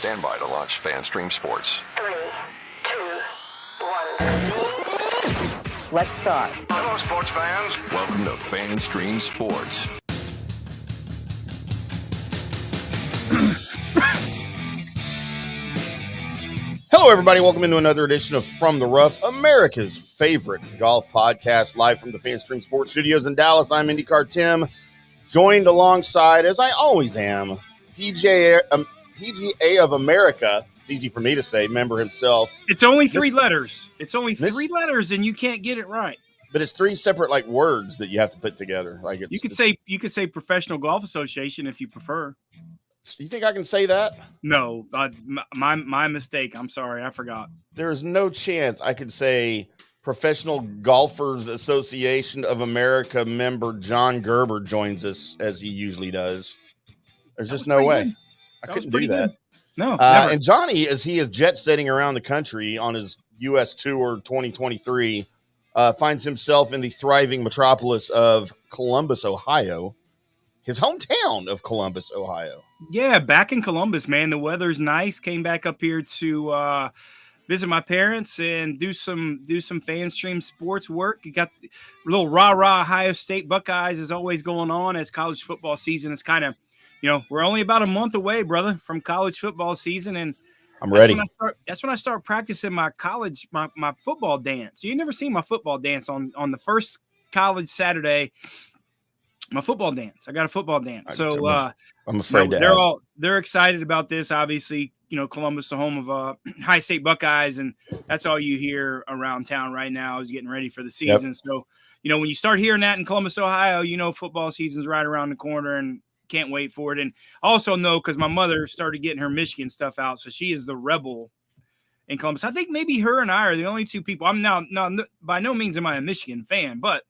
Stand by to launch FanStream Sports. 3, 2, 1. Let's start. Hello, sports fans. Welcome to FanStream Sports. Hello, everybody. Welcome into another edition of From the Rough, America's favorite golf podcast, live from the FanStream Sports Studios in Dallas. I'm IndyCarTim, joined alongside, as I always am, PGA of America. It's easy for me to say, member himself. It's only three letters. It's only three letters, and you can't get it right. But it's three separate words that you have to put together. You could say Professional Golf Association if you prefer. Do you think I can say that? No, my mistake. I'm sorry, I forgot. There's no chance I could say Professional Golfers Association of America member John Gerber joins us as he usually does. There's just no way. I couldn't do that. Good. No. And Johnny, as he is jet setting around the country on his U.S. Tour 2023, finds himself in the thriving metropolis of Columbus, Ohio, his hometown of Columbus, Ohio. Yeah, back in Columbus, man. The weather's nice. Came back up here to visit my parents and do some FanStream sports work. You got a little rah-rah Ohio State Buckeyes is always going on as college football season is kind of, we're only about a month away, brother, from college football season, and I'm ready. That's when I start practicing my football dance. You never seen my football dance on the first college Saturday. My football dance. I got a football dance. So I'm afraid to ask. They're excited about this. Obviously, Columbus, the home of High State Buckeyes, and that's all you hear around town right now is getting ready for the season. Yep. So, when you start hearing that in Columbus, Ohio, football season's right around the corner and can't wait for it. And also know because my mother started getting her Michigan stuff out, so she is the rebel in Columbus. I think maybe her and I are the only two people. I'm now by no means am I a Michigan fan, but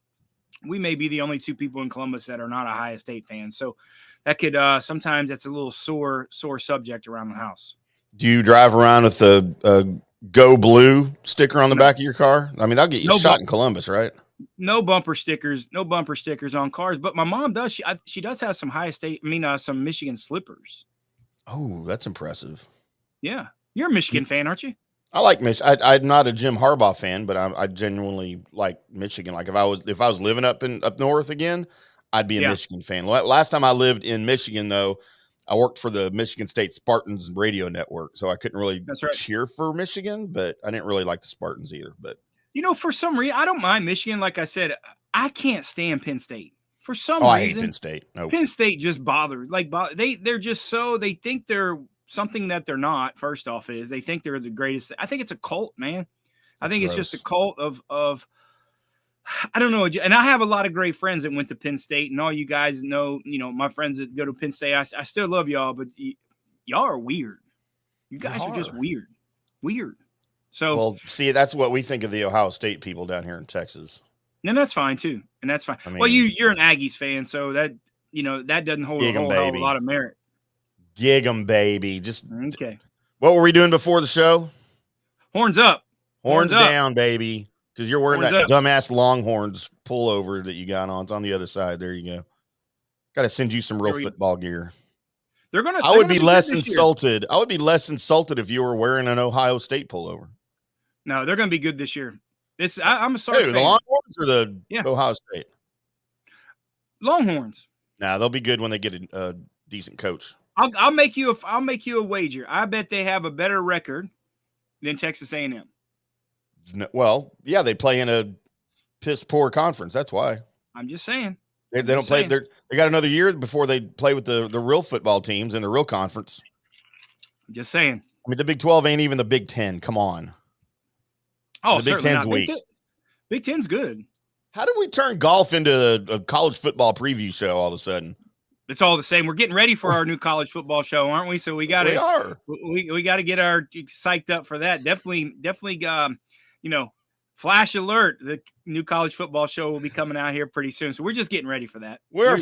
we may be the only two people in Columbus that are not Ohio State fans. So that could sometimes that's a little sore subject around the house. Do you drive around with a Go Blue sticker on the back of your car? I mean, that'll get you shot in Columbus, right? No bumper stickers on cars. But my mom does. She does have some some Michigan slippers. Oh, that's impressive. Yeah, you're a Michigan fan, aren't you? I like Michigan. I'm not a Jim Harbaugh fan, but I genuinely like Michigan. Like if I was living up north again, I'd be a Michigan fan. Last time I lived in Michigan, though, I worked for the Michigan State Spartans radio network, so I couldn't really cheer for Michigan, but I didn't really like the Spartans either. But for some reason, I don't mind Michigan. Like I said, I can't stand Penn State for some reason. I hate Penn State. Nope. Penn State just bothered. They're just they think they're something that they're not. First off, is they think they're the greatest. I think it's a cult, man. I think it's just a cult of I don't know. And I have a lot of great friends that went to Penn State, and all you guys know, my friends that go to Penn State. I still love y'all, but y'all are weird. You guys are just weird. So, well, see, that's what we think of the Ohio State people down here in Texas. And that's fine too, and that's fine. I mean, well, you're an Aggies fan, so that that doesn't hold a whole hell of a lot of merit. Gig 'em, baby. Just okay. What were we doing before the show? Horns up. Horns down, baby. Because you're wearing that dumbass Longhorns pullover that you got on. It's on the other side. There you go. Got to send you some real football gear. I would be less insulted. I would be less insulted if you were wearing an Ohio State pullover. No, they're going to be good this year. I'm sorry. The Longhorns or the Ohio State? Longhorns. Nah, they'll be good when they get a decent coach. I'll make you a wager. I bet they have a better record than Texas A&M. Well, yeah, they play in a piss poor conference. That's why. I'm just saying. They don't play. They got another year before they play with the real football teams in the real conference. I'm just saying. I mean, the Big 12 ain't even the Big 10. Come on. Oh, the Big 10's weak. Big 10's good. How did we turn golf into a college football preview show all of a sudden? It's all the same. We're getting ready for our new college football show, aren't we? So we got to. We got to get our psyched up for that. Definitely. Flash alert. The new college football show will be coming out here pretty soon. So we're just getting ready for that. We're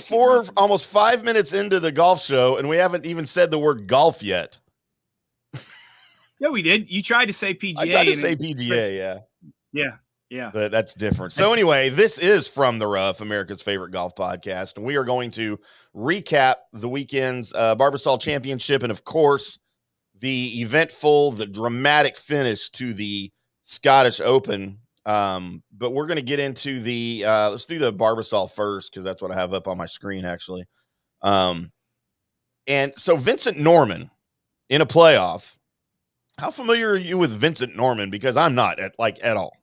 almost 5 minutes into the golf show, and we haven't even said the word golf yet. Yeah, we did. You tried to say PGA. I tried to say PGA, yeah. Yeah. Yeah. But that's different. So anyway, this is From the Rough, America's favorite golf podcast. And we are going to recap the weekend's Barbasol Championship and, of course, the dramatic finish to the Scottish Open. But we're going to get into let's do the Barbasol first, because that's what I have up on my screen, actually. And so Vincent Norrman in a playoff. How familiar are you with Vincent Norrman? Because I'm not at all.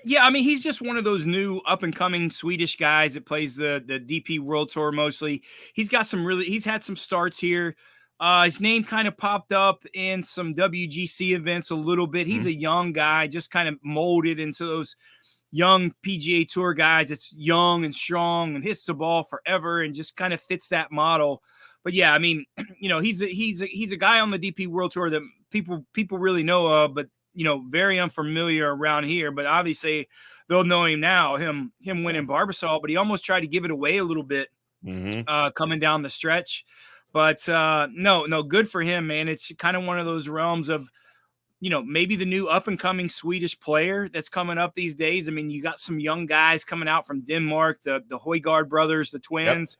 Yeah, I mean, he's just one of those new up-and-coming Swedish guys that plays the DP World Tour mostly. He's had some starts here. His name kind of popped up in some WGC events a little bit. He's a young guy, just kind of molded into those young PGA Tour guys. It's young and strong and hits the ball forever and just kind of fits that model. But yeah, I mean, he's a guy on the DP World Tour that people really know of, but very unfamiliar around here. But obviously they'll know him now, him winning Barbasol, but he almost tried to give it away a little bit coming down the stretch. But no, good for him, man. It's kind of one of those realms of, maybe the new up-and-coming Swedish player that's coming up these days. I mean, you got some young guys coming out from Denmark, the Højgaard brothers, the twins.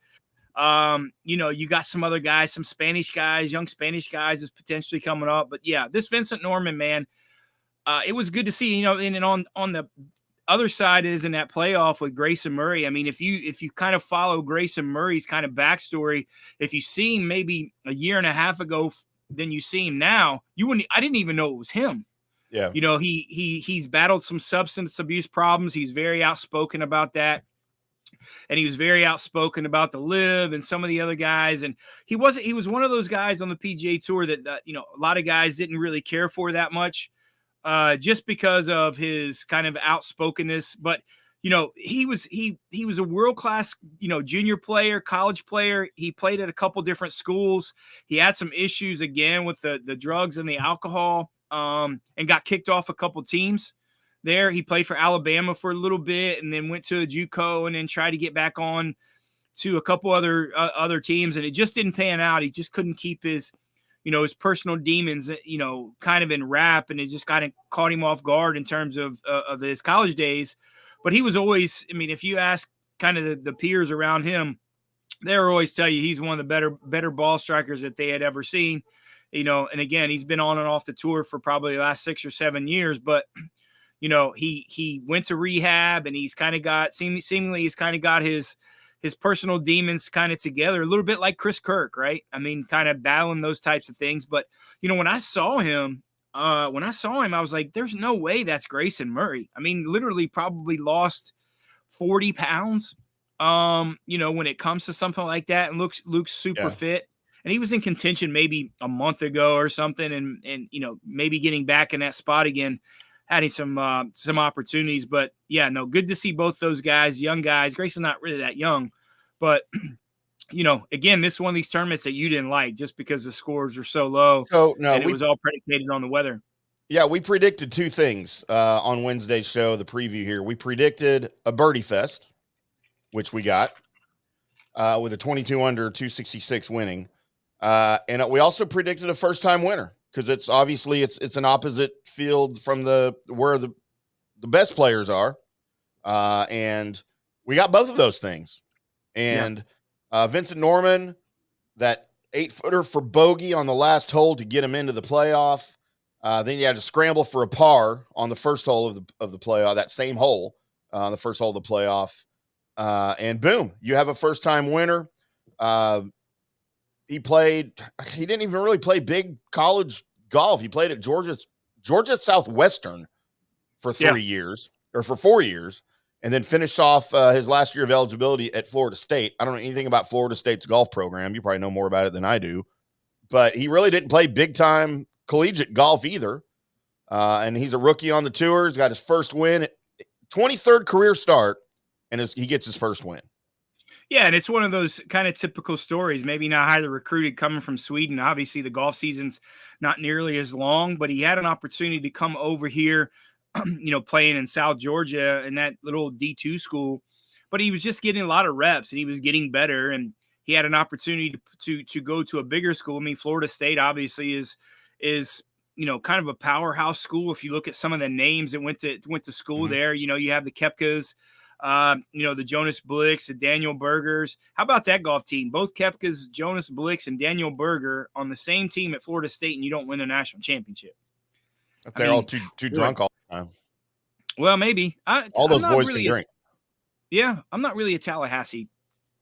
Yep. You got some other guys, some Spanish guys, young Spanish guys is potentially coming up. But yeah, this Vincent Norrman, man, it was good to see, and on the other side is in that playoff with Grayson Murray. I mean, if you kind of follow Grayson Murray's kind of backstory, if you see him maybe a year and a half ago, then you see him now, I didn't even know it was him. Yeah. He's battled some substance abuse problems. He's very outspoken about that. And he was very outspoken about the LIV and some of the other guys. And he was one of those guys on the PGA Tour that, a lot of guys didn't really care for that much, just because of his kind of outspokenness. But, he was a world-class, junior player, college player. He played at a couple different schools. He had some issues again with the drugs and the alcohol, and got kicked off a couple teams there. He played for Alabama for a little bit and then went to a JUCO and then tried to get back on to a couple other teams. And it just didn't pan out. He just couldn't keep his personal demons, kind of in wrap, and it just kind of caught him off guard in terms of his college days. But he was always, I mean, if you ask kind of the peers around him, they'll always tell you he's one of the better ball strikers that they had ever seen, and again, he's been on and off the tour for probably the last 6 or 7 years, but he went to rehab and he's kind of got seemingly he's kind of got his personal demons kind of together, a little bit like Chris Kirk, right? I mean, kind of battling those types of things. But, when I saw him, I was like, there's no way that's Grayson Murray. I mean, literally probably lost 40 pounds, when it comes to something like that, and looks super fit. And he was in contention maybe a month ago or something. And maybe getting back in that spot again, having some opportunities. But yeah, no, good to see both those guys, young guys. Grayson's not really that young, but again, this is one of these tournaments that you didn't like just because the scores are so low. So no, and it was all predicated on the weather. Yeah, we predicted two things on Wednesday's show, the preview here. We predicted a birdie fest, which we got with a 22 under 266 winning. And we also predicted a first-time winner, because it's obviously it's an opposite field from where the best players are, and we got both of those things. And Vincent Norrman, that 8-footer for bogey on the last hole to get him into the playoff. Then you had to scramble for a par on the first hole of the playoff, that same hole, the first hole of the playoff, and boom, you have a first-time winner. He didn't even really play big college golf. He played at Georgia Southwestern for 3 years, or for 4 years, and then finished off his last year of eligibility at Florida State. I don't know anything about Florida State's golf program. You probably know more about it than I do. But he really didn't play big-time collegiate golf either. And he's a rookie on the tour. He's got his first win, 23rd career start, and he gets his first win. Yeah, and it's one of those kind of typical stories, maybe not highly recruited coming from Sweden. Obviously, the golf season's not nearly as long, but he had an opportunity to come over here, playing in South Georgia in that little D2 school. But he was just getting a lot of reps, and he was getting better, and he had an opportunity to go to a bigger school. I mean, Florida State obviously is kind of a powerhouse school. If you look at some of the names that went to school there, you have the Koepkas. The Jonas Blicks, the Daniel Bergers. How about that golf team? Both Koepka's, Jonas Blicks, and Daniel Berger on the same team at Florida State, and you don't win a national championship. If they're all too drunk all the time. Well, maybe. All those boys really can drink. I'm not really a Tallahassee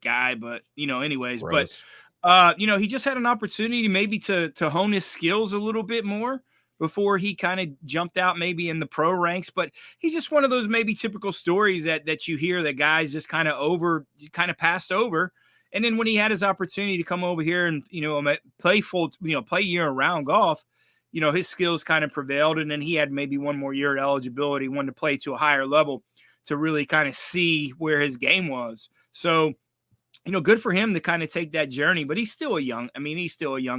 guy, but anyways. Gross. But he just had an opportunity maybe to hone his skills a little bit more before he kind of jumped out maybe in the pro ranks. But he's just one of those maybe typical stories that you hear that guys just kind of passed over. And then when he had his opportunity to come over here and play year-round golf, his skills kind of prevailed. And then he had maybe one more year at eligibility, wanted to play to a higher level to really kind of see where his game was. So, good for him to kind of take that journey, but he's still a young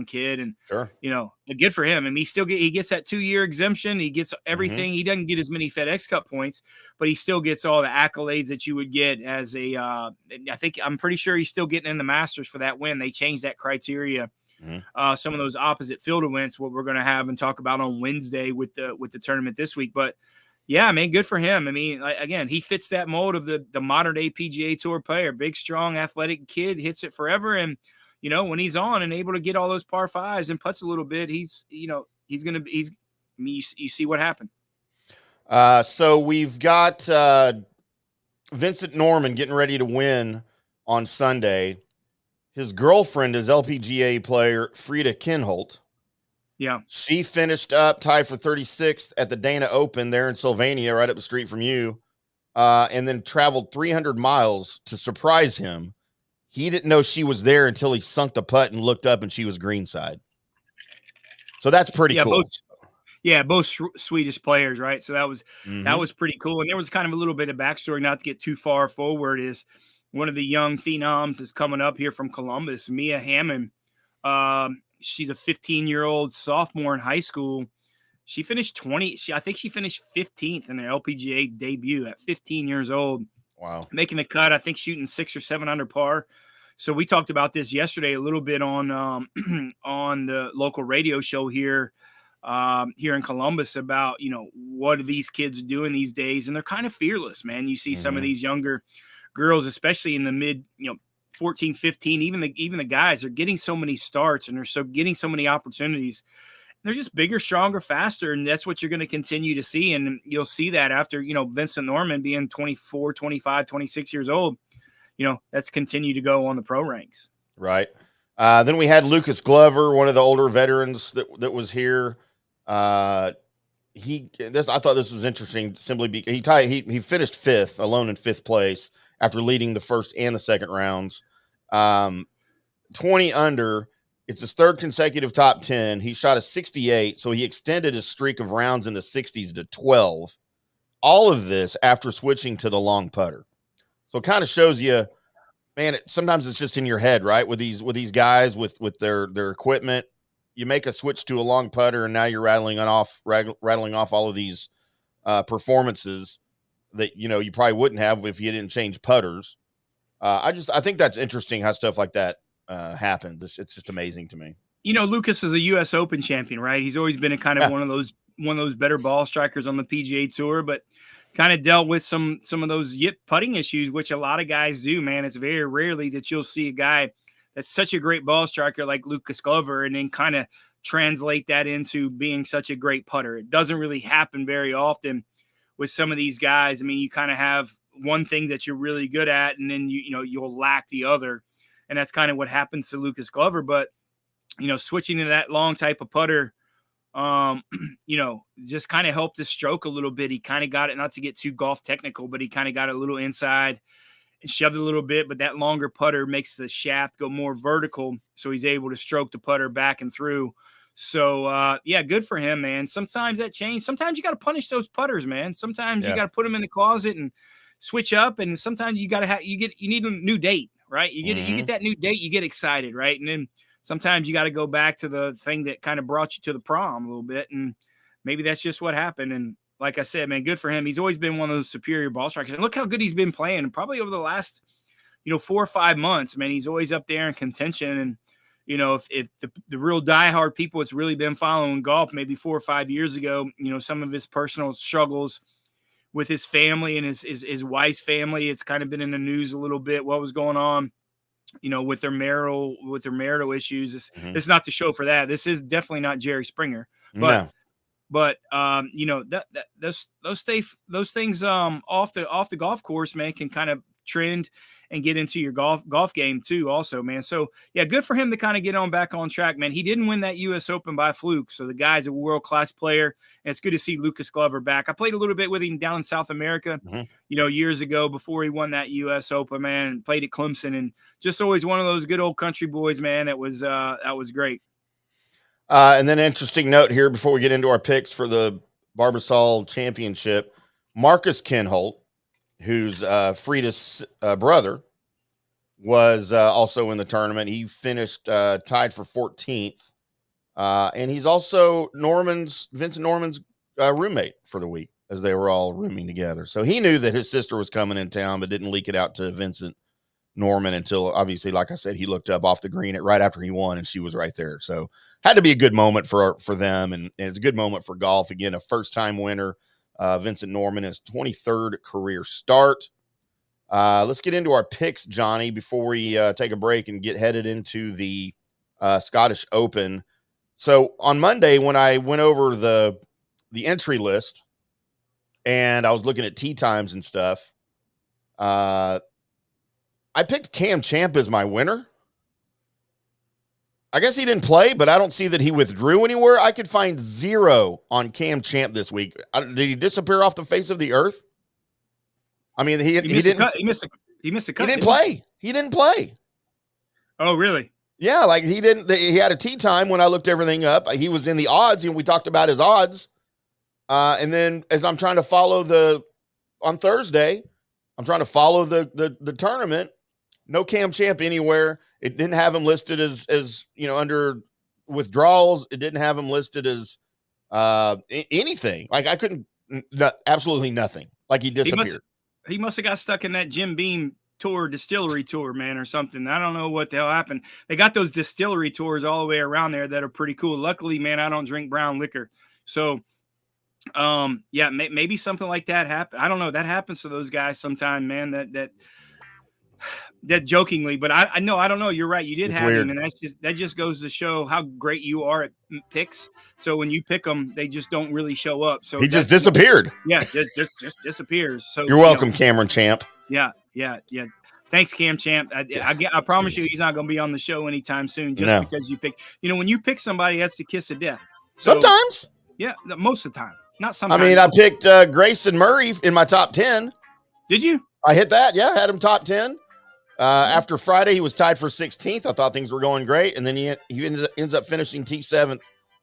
kid, and sure, good for him. And he gets that 2-year exemption. He gets everything. Mm-hmm. He doesn't get as many FedEx Cup points, but he still gets all the accolades that you would get as I'm pretty sure he's still getting in the Masters for that win. They changed that criteria. Mm-hmm. Some of those opposite field events, what we're going to have and talk about on Wednesday with the tournament this week. But yeah, man, good for him. I mean, again, he fits that mold of the modern day PGA Tour player, big, strong, athletic kid, hits it forever. And, when he's on and able to get all those par fives and putts a little bit, you see what happened. So we've got Vincent Norrman getting ready to win on Sunday. His girlfriend is LPGA player Frida Kinholt. Yeah. She finished up tied for 36th at the Dana Open there in Sylvania, right up the street from you, and then traveled 300 miles to surprise him. He didn't know she was there until he sunk the putt and looked up, and she was greenside. So that's pretty cool. Both Swedish players, right? So that was pretty cool. And there was kind of a little bit of backstory, not to get too far forward, is one of the young phenoms is coming up here from Columbus, Mia Hammond. She's a 15-year-old sophomore in high school. She finished 20th. I think she finished 15th in her LPGA debut at 15 years old. Wow. Making the cut, I think shooting 6 or 7 under par. So we talked about this yesterday a little bit on on the local radio show here in Columbus about, what are these kids doing these days? And they're kind of fearless, man. You see some of these younger girls, especially in the mid, 14, 15, even the guys are getting so many starts and they're getting so many opportunities. They're just bigger, stronger, faster. And that's what you're going to continue to see. And you'll see that after, Vincent Norrman being 24, 25, 26 years old, that's continued to go on the pro ranks. Right. Then we had Lucas Glover, one of the older veterans that was here. I thought this was interesting simply because he finished 5th alone in 5th place after leading the first and the second rounds. 20 under. It's his 3rd consecutive top 10. He shot a 68, so he extended his streak of rounds in the 60s to 12. All of this after switching to the long putter. So it kind of shows you, man, sometimes it's just in your head, right? With these guys with their equipment, you make a switch to a long putter, and now you're rattling off all of these performances that you probably wouldn't have if you didn't change putters. I think that's interesting how stuff like that happens. It's just amazing to me. Lucas is a U.S. Open champion, right? He's always been a kind of one of those better ball strikers on the PGA Tour, but kind of dealt with some of those putting issues, which a lot of guys do, man. It's very rarely that you'll see a guy that's such a great ball striker like Lucas Glover and then kind of translate that into being such a great putter. It doesn't really happen very often with some of these guys. I mean, you kind of have one thing that you're really good at, and then you'll lack the other. And that's kind of what happens to Lucas Glover. But, switching to that long type of putter, just kind of helped his stroke a little bit. He kind of got it, not to get too golf technical, but he kind of got it a little inside and shoved it a little bit. But that longer putter makes the shaft go more vertical, so he's able to stroke the putter back and through. So, good for him, man. Sometimes that change. Sometimes you got to punish those putters, man. Sometimes you got to put them in the closet and switch up. And sometimes you got to you need a new date, right? You get that new date, you get excited, right? And then sometimes you got to go back to the thing that kind of brought you to the prom a little bit. And maybe that's just what happened. And like I said, man, good for him. He's always been one of those superior ball strikers. And look how good he's been playing probably over the last, 4 or 5 months. Man, he's always up there in contention. And, if the real diehard people it's really been following golf maybe 4 or 5 years ago, some of his personal struggles with his family and his wife's family. It's kind of been in the news a little bit. What was going on, with their marital issues. This is not the show for that. This is definitely not Jerry Springer, but. No. But those things off the golf course, man, can kind of trend and get into your golf game too, also, man. So yeah, good for him to kind of get back on track, man. He didn't win that U.S. Open by fluke, so the guy's a world-class player, and it's good to see Lucas Glover back. I played a little bit with him down in South America, years ago before he won that U.S. Open, man. And played at Clemson, and just always one of those good old country boys, man. That was great. And then interesting note here before we get into our picks for the Barbasol Championship, Marcus Kinholt, who's Frida's brother, was also in the tournament. He finished tied for 14th. And he's also Vincent Norrman's roommate for the week, as they were all rooming together. So he knew that his sister was coming in town, but didn't leak it out to Vincent Norrman until, obviously, like I said, he looked up off the green right after he won, and she was right there. So had to be a good moment for them, and it's a good moment for golf. Again, a first-time winner, Vincent Norrman, his 23rd career start. Let's get into our picks, Johnny, before we take a break and get headed into the Scottish Open. So on Monday, when I went over the entry list and I was looking at tee times and stuff, I picked Cam Champ as my winner. I guess he didn't play, but I don't see that he withdrew anywhere. I could find 0 on Cam Champ this week. Did he disappear off the face of the earth? I mean, he didn't. He missed a cut. He didn't play. He didn't play. Oh, really? Yeah, like he didn't. He had a tee time when I looked everything up. He was in the odds, and we talked about his odds. And then as I'm trying to follow on Thursday, I'm trying to follow the tournament. No Cam Champ anywhere. It didn't have him listed as under withdrawals. It didn't have him listed as anything. Like I couldn't, absolutely nothing. Like he disappeared. He must have got stuck in that Jim Beam distillery tour, man, or something. I don't know what the hell happened. They got those distillery tours all the way around there that are pretty cool. Luckily, man, I don't drink brown liquor. So, yeah, maybe something like that happened. I don't know. That happens to those guys sometime, man, that jokingly, but I know, I don't know. You're right. You did have him, and that just goes to show how great you are at picks. So when you pick them, they just don't really show up. So he just disappeared. Yeah, just disappears. So you're welcome, Cameron Champ. Yeah. Thanks, Cam Champ. I promise you, he's not going to be on the show anytime soon. Because you pick. When you pick somebody, that's the kiss of death. So, sometimes. Yeah, most of the time. Not sometimes. I mean, I picked Grayson Murray in my top 10. Did you? I hit that. Yeah, I had him top 10. After Friday, he was tied for 16th. I thought things were going great, and then he ends up finishing T7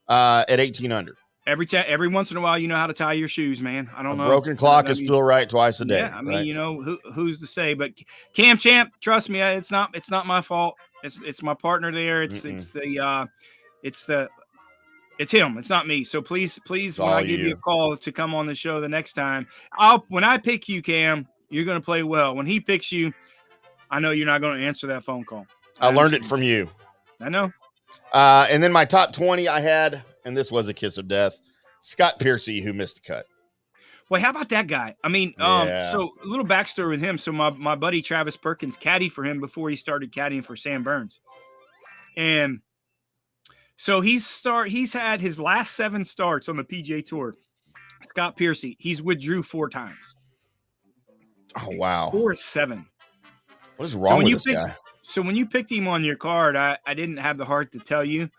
at 18 under. Every once in a while, you know how to tie your shoes, man. I don't know. Broken clock is still right twice a day. Yeah, I mean, who's to say? But Cam Champ, trust me, it's not my fault. It's my partner there. It's him. It's not me. So please, when I give you a call to come on the show the next time, when I pick you, Cam, you're going to play well. When he picks you, I know you're not going to answer that phone call. I learned it from you. I know. And then my top 20 I had, and this was a kiss of death, Scott Piercy, who missed the cut. Well, how about that guy? I mean, so a little backstory with him. So my buddy Travis Perkins caddied for him before he started caddying for Sam Burns. And so he's had his last 7 starts on the PGA Tour. Scott Piercy, he's withdrew 4 times. Oh, wow. 4 of 7. What is wrong with this guy? So when you picked him on your card, I didn't have the heart to tell you.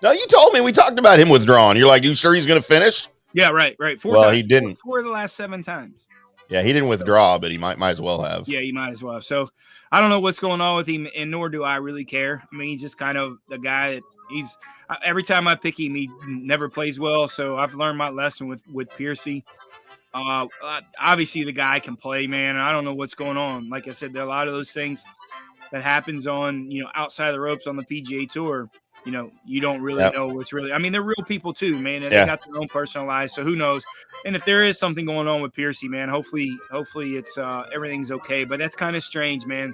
No, you told me. We talked about him withdrawing. You're like, you sure he's going to finish? Yeah, right. 4 well, times. He didn't. 4 of the last 7 times. Yeah, he didn't withdraw, but he might as well have. Yeah, he might as well have. So I don't know what's going on with him, and nor do I really care. I mean, he's just kind of the guy that every time I pick him, he never plays well. So I've learned my lesson with Piercy. Obviously, the guy can play, man. I don't know what's going on. Like I said, there are a lot of those things that happens on, outside the ropes on the PGA Tour. You don't really know what's really. I mean, they're real people too, man, and they got their own personal lives. So who knows? And if there is something going on with Piercy, man, hopefully it's everything's okay. But that's kind of strange, man.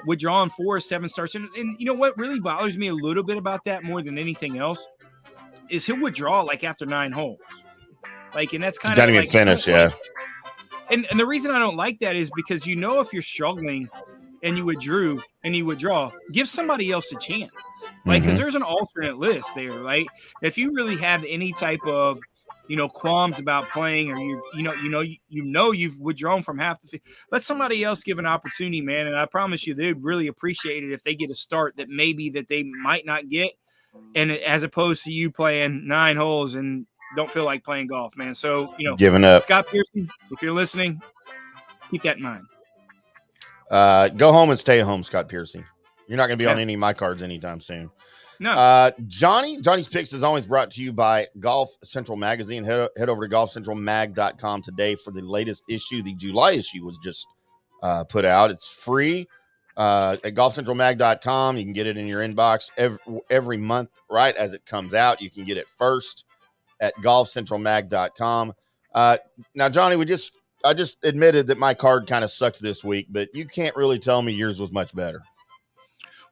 Withdrawing 4 or 7 starts, and you know what really bothers me a little bit about that more than anything else is he'll withdraw like after 9 holes. Like, and that's kind of not even finished, yeah. And the reason I don't like that is because if you're struggling and you withdraw, give somebody else a chance. Like, because there's an alternate list there, right? If you really have any type of qualms about playing, or you've withdrawn from half the field, let somebody else give an opportunity, man. And I promise you, they'd really appreciate it if they get a start that they might not get, and as opposed to you playing 9 holes and don't feel like playing golf, man. So giving up. Scott Pearson, if you're listening, keep that in mind. Go home and stay home, Scott Pearson. You're not going to be on any of my cards anytime soon. No. Johnny's Picks is always brought to you by Golf Central Magazine. Head over to golfcentralmag.com today for the latest issue. The July issue was just put out. It's free at golfcentralmag.com. You can get it in your inbox every month right as it comes out. You can get it first at golfcentralmag.com. Now, Johnny, I just admitted that my card kind of sucked this week, but you can't really tell me yours was much better.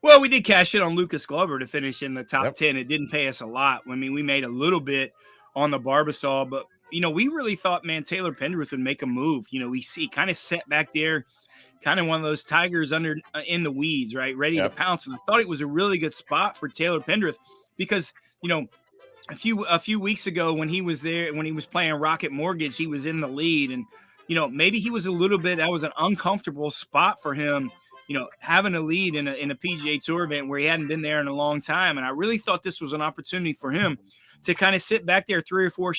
Well, we did cash in on Lucas Glover to finish in the top 10. It didn't pay us a lot. I mean, we made a little bit on the Barbasol, but, we really thought, man, Taylor Pendrith would make a move. We see kind of set back there, kind of one of those tigers in the weeds, right? Ready to pounce. And I thought it was a really good spot for Taylor Pendrith because, a few weeks ago when he was there, when he was playing Rocket Mortgage, he was in the lead, and maybe he was that was an uncomfortable spot for him, having a lead in a PGA Tour event where he hadn't been there in a long time. And I really thought this was an opportunity for him to kind of sit back there three or four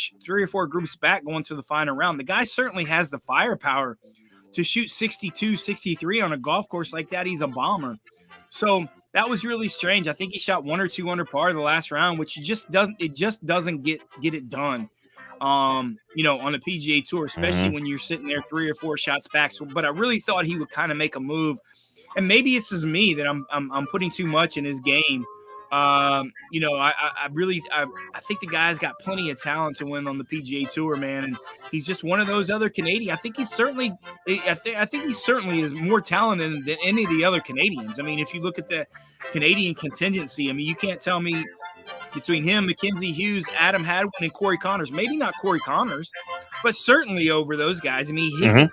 groups back going to the final round. The guy certainly has the firepower to shoot 62, 63 on a golf course like that. He's a bomber. So that was really strange. I think he shot 1 or 2 under par the last round, which just doesn't get it done. On the PGA Tour, especially when you're sitting there 3 or 4 shots back. So, but I really thought he would kind of make a move, and maybe it's just me that I'm putting too much in his game. I think the guy's got plenty of talent to win on the PGA Tour, man, and he's just one of those other Canadians. I think he certainly is more talented than any of the other Canadians. I mean, if you look at the Canadian contingency, I mean, you can't tell me between him, Mackenzie Hughes, Adam Hadwin, and Corey Connors, maybe not Corey Connors, but certainly over those guys. I mean, he hits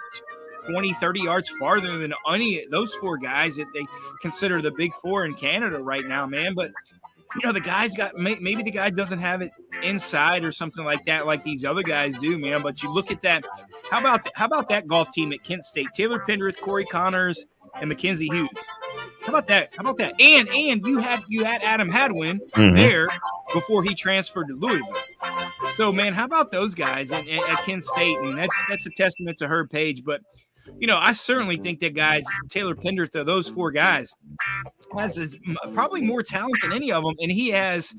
20, 30 yards farther than any of those 4 guys that they consider the big 4 in Canada right now, man. But, the guy's got, maybe the guy doesn't have it inside or something like that, like these other guys do, man. But you look at that. How about that golf team at Kent State? Taylor Pendrith, Corey Connors, and Mackenzie Hughes. How about that? And you had Adam Hadwin there before he transferred to Louisville. So, man, how about those guys at Kent State? And that's a testament to Herb Page. But, I certainly think that Taylor Pendrith, those 4 guys, has probably more talent than any of them. And he hasn't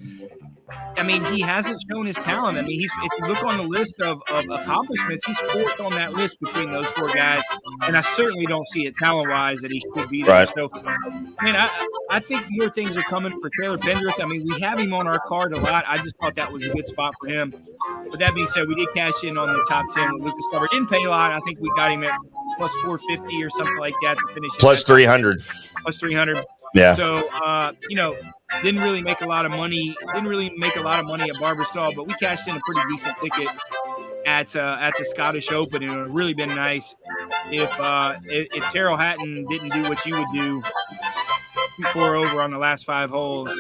shown his talent. I mean, if you look on the list of accomplishments, he's 4th on that list between those 4 guys. And I certainly don't see it talent-wise that he should be there. Right. So, man, I think more things are coming for Taylor Pendrith. I mean, we have him on our card a lot. I just thought that was a good spot for him. But that being said, we did cash in on the top 10 with Lucas Glover. Didn't pay a lot. I think we got him at plus 450 or something like that to finish. Plus 300. Plus 300. Yeah. So, didn't really make a lot of money. Didn't really make a lot of money at Barbasol, but we cashed in a pretty decent ticket at the Scottish Open. And it would have really been nice if Terrell Hatton didn't do what you would do, 4 over on the last 5 holes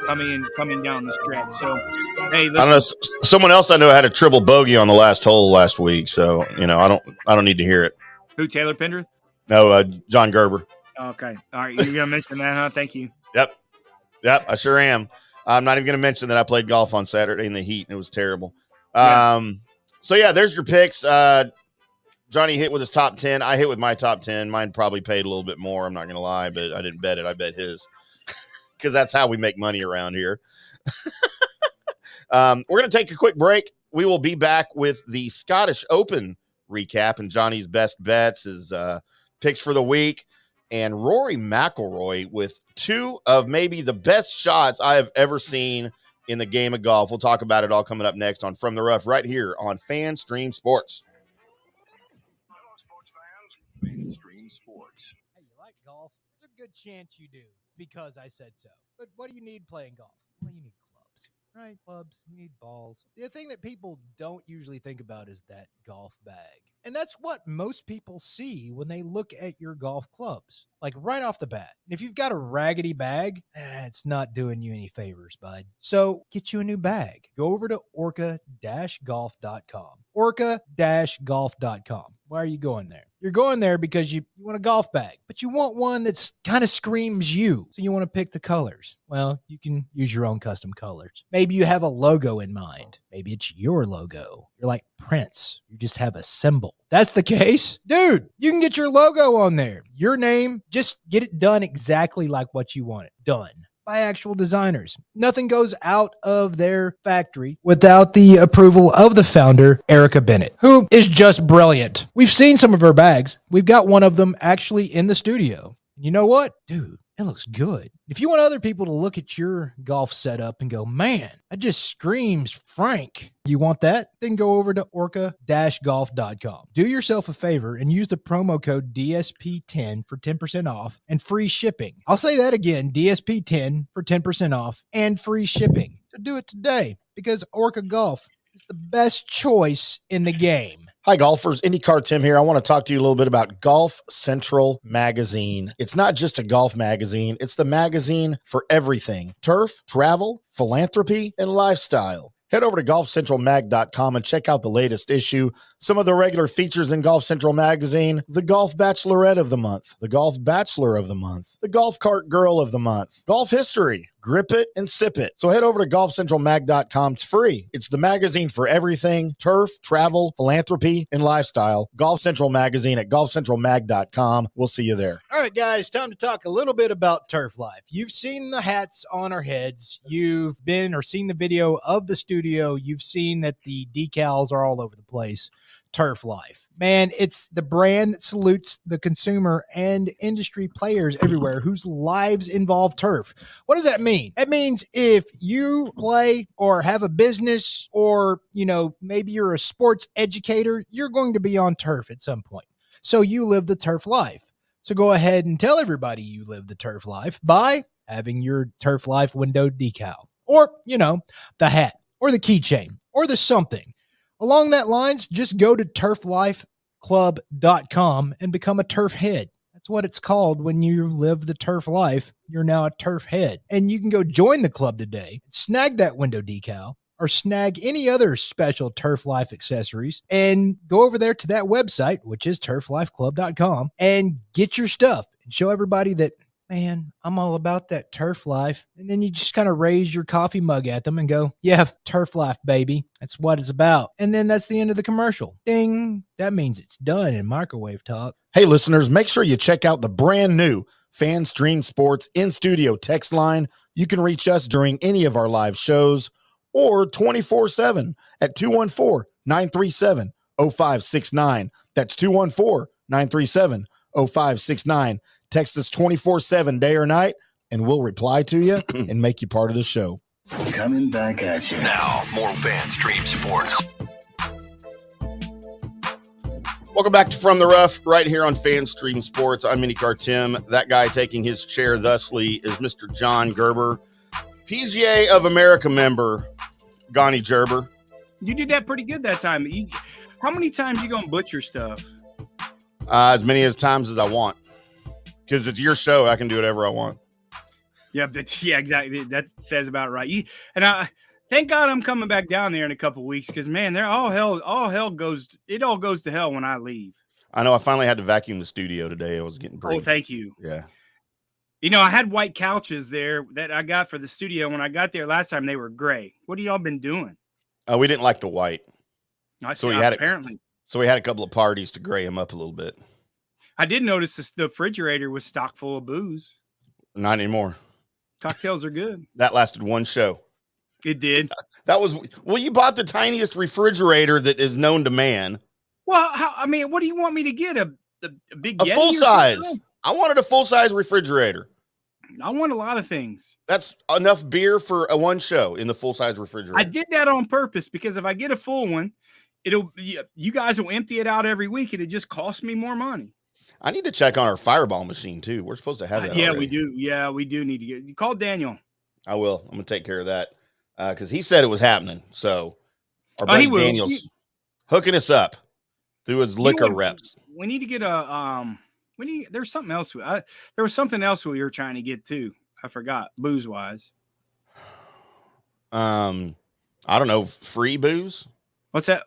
coming down the stretch. So, hey, listen. I don't know. Someone else I know had a triple bogey on the last hole last week. So, I don't need to hear it. Who, Taylor Pendrith? No, John Gerber. Okay. All right. You're going to mention that, huh? Thank you. Yep, I sure am. I'm not even going to mention that I played golf on Saturday in the heat, and it was terrible. So, there's your picks. Johnny hit with his top 10. I hit with my top 10. Mine probably paid a little bit more. I'm not going to lie, but I didn't bet it. I bet his because that's how we make money around here. We're going to take a quick break. We will be back with the Scottish Open recap and Johnny's best bets, his picks for the week, and Rory McIlroy with 2 of maybe the best shots I have ever seen in the game of golf. We'll talk about it all coming up next on From the Rough right here on FanStream Sports. Hello, sports fans. FanStream Sports. Hey, you like golf? There's a good chance you do, because I said so. But what do you need playing golf? Well, you need clubs, right? Clubs, you need balls. The thing that people don't usually think about is that golf bag. And that's what most people see when they look at your golf clubs, like right off the bat. And if you've got a raggedy bag, it's not doing you any favors, bud. So get you a new bag. Go over to orca-golf.com. Orca-golf.com. Why are you going there? You're going there because you want a golf bag, but you want one that's kind of screams you. So you want to pick the colors. Well, you can use your own custom colors. Maybe you have a logo in mind. Maybe it's your logo. You're like Prince. You just have a symbol. That's the case. Dude, you can get your logo on there. Your name, just get it done exactly like what you want it done. By actual designers. Nothing goes out of their factory without the approval of the founder, Erica Bennett, who is just brilliant. We've seen some of her bags. We've got one of them actually in the studio. You know what? Dude, it looks good. If you want other people to look at your golf setup and go, man, that just screams Frank. You want that? Then go over to orca-golf.com. Do yourself a favor and use the promo code DSP10 for 10% off and free shipping. I'll say that again, DSP10 for 10% off and free shipping. So do it today because Orca Golf is the best choice in the game. Hi, golfers. IndyCarTim here. I want to talk to you a little bit about Golf Central Magazine. It's not just a golf magazine. It's the magazine for everything: turf, travel, philanthropy, and lifestyle. Head over to golfcentralmag.com and check out the latest issue. Some of the regular features in Golf Central Magazine: the Golf Bachelorette of the Month, the Golf Bachelor of the Month, the Golf Cart Girl of the Month, Golf History, Grip It and Sip It. So head over to golfcentralmag.com. It's free. It's the magazine for everything: turf, travel, philanthropy, and lifestyle. Golf Central Magazine at golfcentralmag.com. We'll see you there. All right, guys, time to talk a little bit about Turf Life. You've seen the hats on our heads. You've been or seen the video of the studio. You've seen that the decals are all over the place. Turf Life. Man, it's the brand that salutes the consumer and industry players everywhere whose lives involve turf. What does that mean? It means if you play or have a business or, maybe you're a sports educator, you're going to be on turf at some point. So you live the turf life. So go ahead and tell everybody you live the turf life by having your Turf Life window decal or, the hat or the keychain or the something. Along that lines, just go to turflifeclub.com and become a turf head. That's what it's called when you live the turf life. You're now a turf head. And you can go join the club today, snag that window decal, or snag any other special Turf Life accessories, and go over there to that website, which is turflifeclub.com, and get your stuff and show everybody that, man, I'm all about that turf life. And then you just kind of raise your coffee mug at them and go, yeah, turf life, baby. That's what it's about. And then that's the end of the commercial. Ding. That means it's done in microwave talk. Hey, listeners, make sure you check out the brand new FanStream Sports in-studio text line. You can reach us during any of our live shows or 24/7 at 214-937-0569. That's 214-937-0569. Text us 24/7, day or night, and we'll reply to you and make you part of the show. Coming back at you. Now, more FanStream Sports. Welcome back to From the Rough, right here on FanStream Sports. I'm IndyCarTim. That guy taking his chair thusly is Mr. John Gerber, PGA of America member, John Gerber. You did that pretty good that time. How many times you going to butcher stuff? As many times as I want. Because it's your show, I can do whatever I want. Yeah, exactly. That says about right. Thank God I'm coming back down there in a couple of weeks because, man, all hell goes to hell when I leave. I know. I finally had to vacuum the studio today. I was getting pretty. Oh, thank you. Yeah. I had white couches there that I got for the studio. When I got there last time, they were gray. What have y'all been doing? We didn't like the white. Apparently. So we had a couple of parties to gray them up a little bit. I did notice the refrigerator was stocked full of booze. Not anymore. Cocktails are good. That lasted one show. It did. You bought the tiniest refrigerator that is known to man. Well, what do you want me to get? A big Yeti full size. I wanted a full size refrigerator. I want a lot of things. That's enough beer for one show in the full size refrigerator. I did that on purpose because if I get a full one, you guys will empty it out every week and it just costs me more money. I need to check on our Fireball machine too. We're supposed to have that. Yeah, already. we do. Yeah, we do need to get. You call Daniel. I will. I'm gonna take care of that because he said it was happening. So our buddy Daniel's hooking us up. through his liquor what? reps. We need to get a there's something else. There was something else we were trying to get too. I forgot, booze wise. I don't know, free booze. What's that?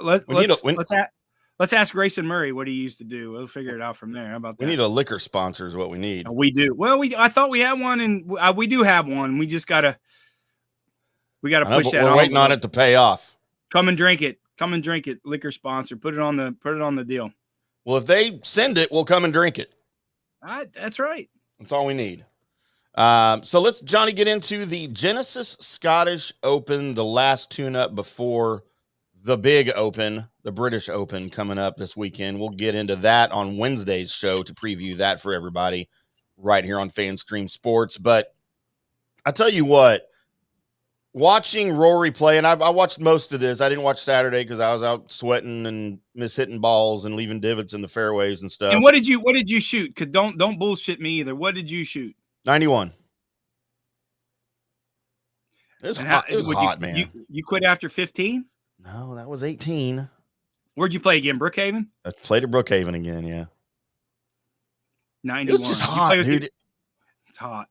Let's ask Grayson Murray what he used to do. We'll figure it out from there. How about that? We need a liquor sponsor is what we need. We do. Well, I thought we had one, and we do have one. We just gotta push that. We're waiting on it to pay off. Come and drink it. Come and drink it. Liquor sponsor. Put it on the deal. Well, if they send it, we'll come and drink it. That's right. That's all we need. So let's, Johnny, get into the Genesis Scottish Open, the last tune-up before the big Open, the British Open coming up this weekend. We'll get into that on Wednesday's show to preview that for everybody right here on FanStream Sports. But I tell you what, watching Rory play, and I watched most of this. I didn't watch Saturday because I was out sweating and hitting balls and leaving divots in the fairways and stuff. And what did you shoot? Because don't bullshit me either. What did you shoot? 91. It was hot, man. You quit after 15? No, that was 18. Where'd you play again? Brookhaven? I played at Brookhaven again, yeah. 91. It was just hot, dude. It's hot.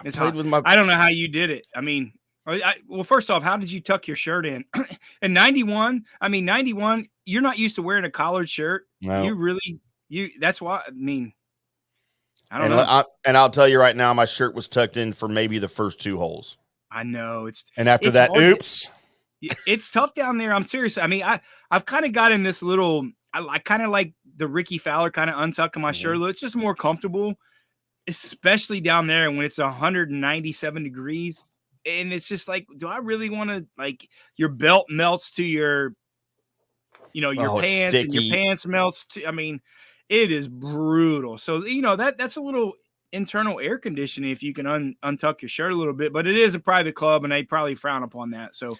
It's hot. I don't know how you did it. I mean, well, first off, how did you tuck your shirt in? And 91, you're not used to wearing a collared shirt. No. That's why, I don't know. I'll tell you right now, my shirt was tucked in for maybe the first 2 holes. I know. And after that, hard. oops. It's tough down there. I'm serious. I've kind of got in this little, I kind of like the Ricky Fowler kind of untucking my shirt. It's just more comfortable, especially down there when it's 197 degrees. And it's just like, do I really want to, like, your belt melts to your pants, and your pants melts to, it is brutal. So, that's a little internal air conditioning if you can untuck your shirt a little bit, but it is a private club and they probably frown upon that. So,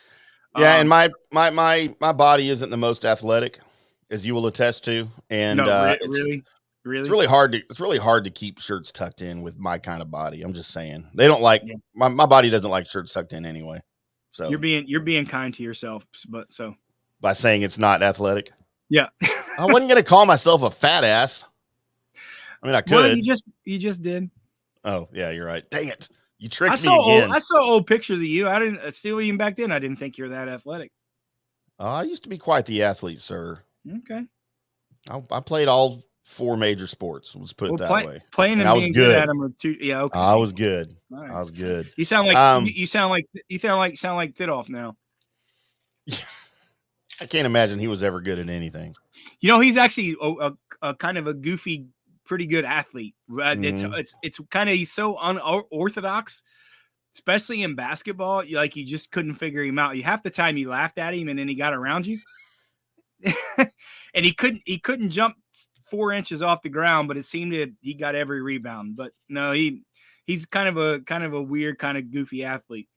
yeah. And my body isn't the most athletic, as you will attest to. And really. It's really hard to keep shirts tucked in with my kind of body. I'm just saying they don't like my body doesn't like shirts tucked in anyway. So you're being kind to yourself, but so by saying it's not athletic. Yeah. I wasn't going to call myself a fat ass. I could. Well, you just did. Oh yeah, you're right. Dang it. You tricked me again. I saw old pictures of you. I didn't still even back then. I didn't think you're that athletic. I used to be quite the athlete, sir. Okay. I played all 4 major sports. Let's put it that way. Playing and I was good at them are two. Yeah, okay. I was good. Right. I was good. You sound like you sound like Thidoff now. I can't imagine he was ever good at anything. He's actually a kind of a goofy, pretty good athlete. It's kind of, he's so unorthodox, especially in basketball. You just couldn't figure him out. Half the time you laughed at him and then he got around you. And he couldn't jump 4 inches off the ground, but it seemed he got every rebound. But no, he's kind of a weird, kind of goofy athlete.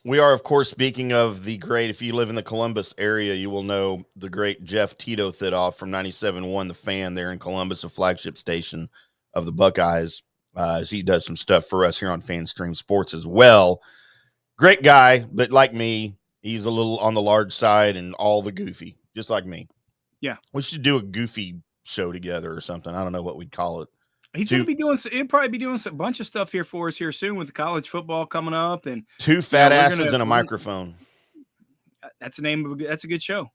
We are, of course, speaking of the great, if you live in the Columbus area, you will know the great Jeff Tito Thidoff from 97.1 The Fan there in Columbus, a flagship station of the Buckeyes, as he does some stuff for us here on FanStream Sports as well. Great guy, but like me, he's a little on the large side and all the goofy, just like me. Yeah. We should do a goofy show together or something. I don't know what we'd call it. He'll probably be doing a bunch of stuff here for us here soon with the college football coming up and 2 fat asses and a microphone. That's the name of that's a good show.